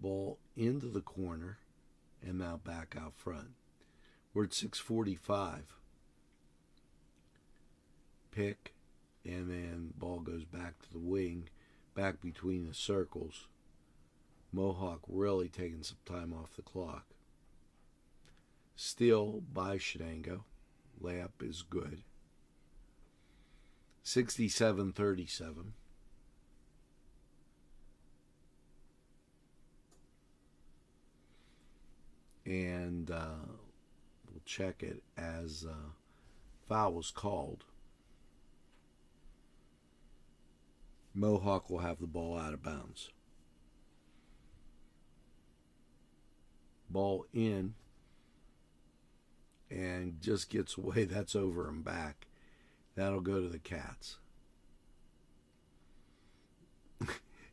Ball into the corner and now back out front. We're at 6:45. Pick, and then ball goes back to the wing, back between the circles. Mohawk really taking some time off the clock. Steal by Shenango. Layup is good. 67-37. And we'll check it as foul was called. Mohawk will have the ball out of bounds. Ball in and just gets away. That's over and back. That'll go to the Cats.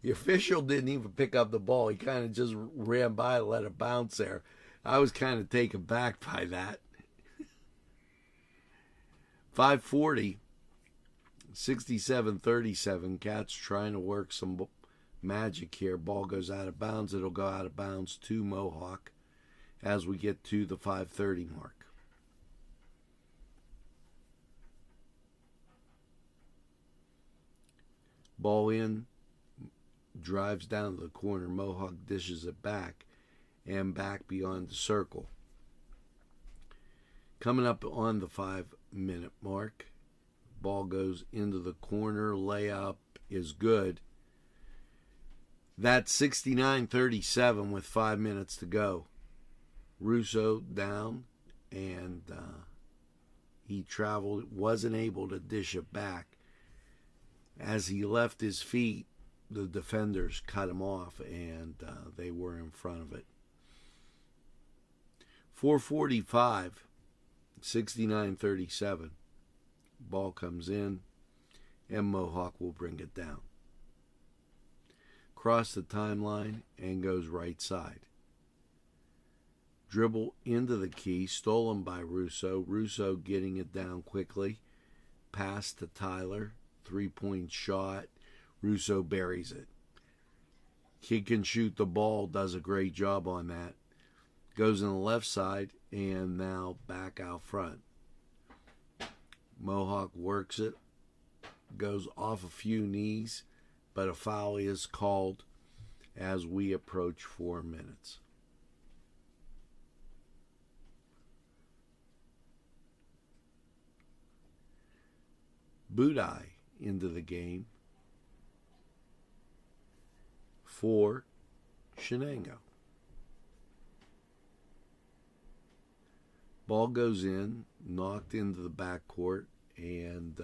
The official didn't even pick up the ball. He kind of just ran by and let it bounce there. I was kind of taken back by that. 5:40, 67-37. Cats trying to work some magic here. Ball goes out of bounds. It'll go out of bounds to Mohawk as we get to the 5:30 mark. Ball in, drives down to the corner. Mohawk dishes it back and back beyond the circle. Coming up on the 5-minute mark, ball goes into the corner. Layup is good. That's 69-37 with 5 minutes to go. Russo down, and he traveled, wasn't able to dish it back. As he left his feet, the defenders cut him off, and they were in front of it. 4:45, 69-37. Ball comes in, and Mohawk will bring it down. Cross the timeline and goes right side. Dribble into the key, stolen by Russo. Russo getting it down quickly. Pass to Tyler. 3-point shot. Russo buries it. Kid can shoot the ball, does a great job on that. Goes in the left side and now back out front. Mohawk works it. Goes off a few knees, but a foul is called as we approach 4 minutes. Budai into the game for Shenango. Ball goes in, knocked into the backcourt, and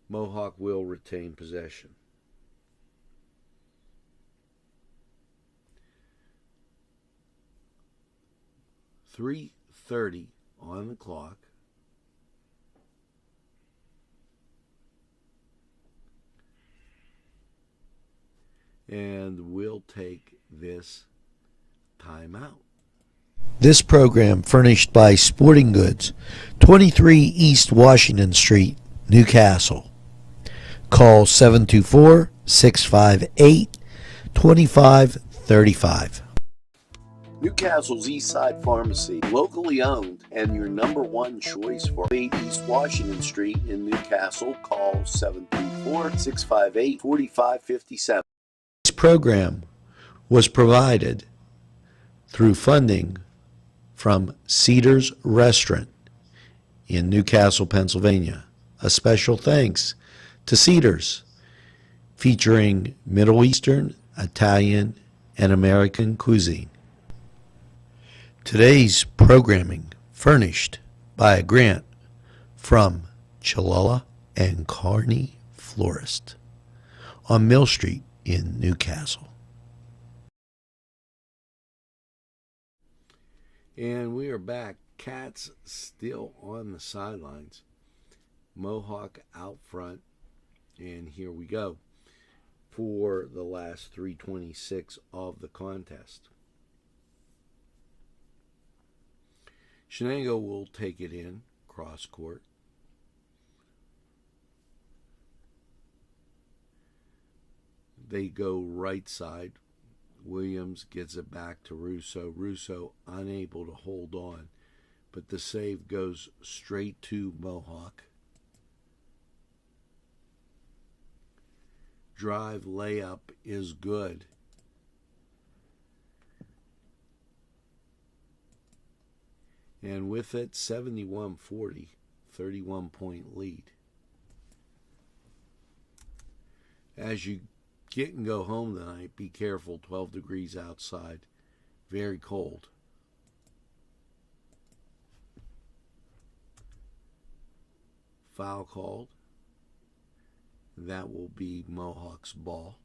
Mohawk will retain possession. .3:30 on the clock. And we'll take this timeout. This program furnished by Sporting Goods, 23 East Washington Street, Newcastle. Call 724-658-2535. Newcastle's Eastside Pharmacy, locally owned and your number one choice for 8 East Washington Street in Newcastle. Call 724-658-4557. This program was provided through funding from Cedars Restaurant in Newcastle, Pennsylvania. A special thanks to Cedars, featuring Middle Eastern, Italian, and American cuisine. Today's programming furnished by a grant from Chalala and Carney Florist on Mill Street in Newcastle. And we are back. Cats still on the sidelines. Mohawk out front. And here we go for the last 3:26 of the contest. Shenango will take it in, cross court. They go right side. Williams gets it back to Russo. Russo unable to hold on, but the save goes straight to Mohawk. Drive layup is good. And with it, 71-40, 31-point lead. As you get and go home tonight, be careful, 12 degrees outside, very cold. Foul called. That will be Mohawk's ball.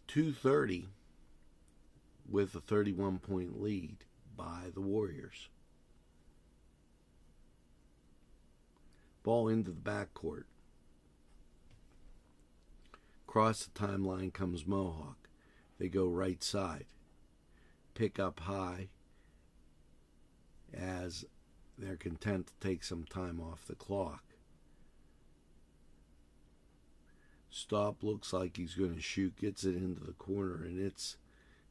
2:30 with a 31-point lead by the Warriors. Ball into the backcourt. Across the timeline comes Mohawk. They go right side. Pick up high as they're content to take some time off the clock. Stop looks like he's going to shoot, gets it into the corner, and it's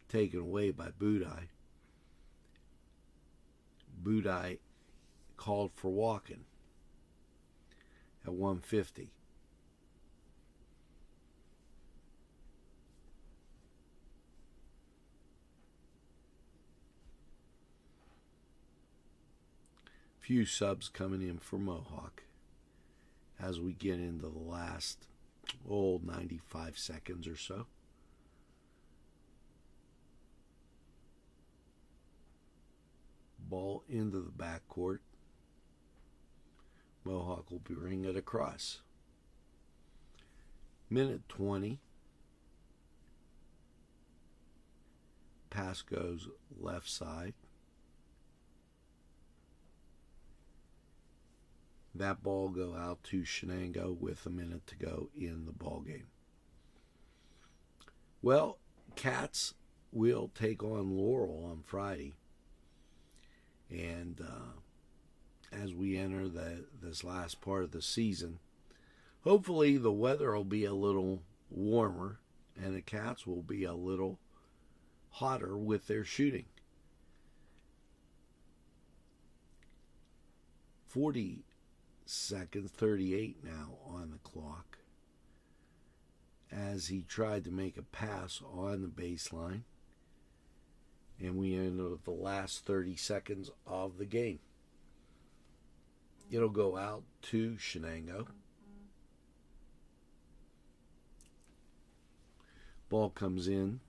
taken away by Budai. Budai called for walking at 150. Few subs coming in for Mohawk as we get into the last 95 seconds or so. Ball into the backcourt. Mohawk will bring it across. Minute 20. Pass goes left side. That ball go out to Shenango with a minute to go in the ball game. Well, Cats will take on Laurel on Friday. And as we enter this last part of the season, hopefully the weather will be a little warmer and the Cats will be a little hotter with their shooting. 40 seconds, 38 now on the clock. as he tried to make a pass on the baseline. And we ended with the last 30 seconds of the game. It'll go out to Shenango. Ball comes in,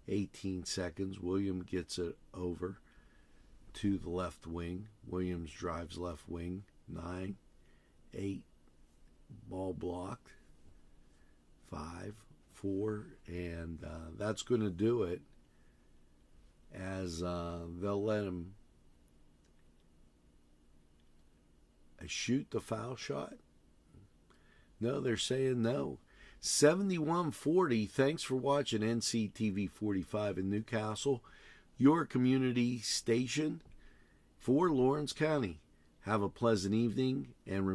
18 seconds. William gets it over to the left wing. Williams drives left wing, 9, 8, ball blocked, 5, 4, and that's going to do it, as they'll let him shoot the foul shot. No, they're saying no. 71-40. Thanks for watching NCTV45 in Newcastle, your community station for Lawrence County. Have a pleasant evening, and remember,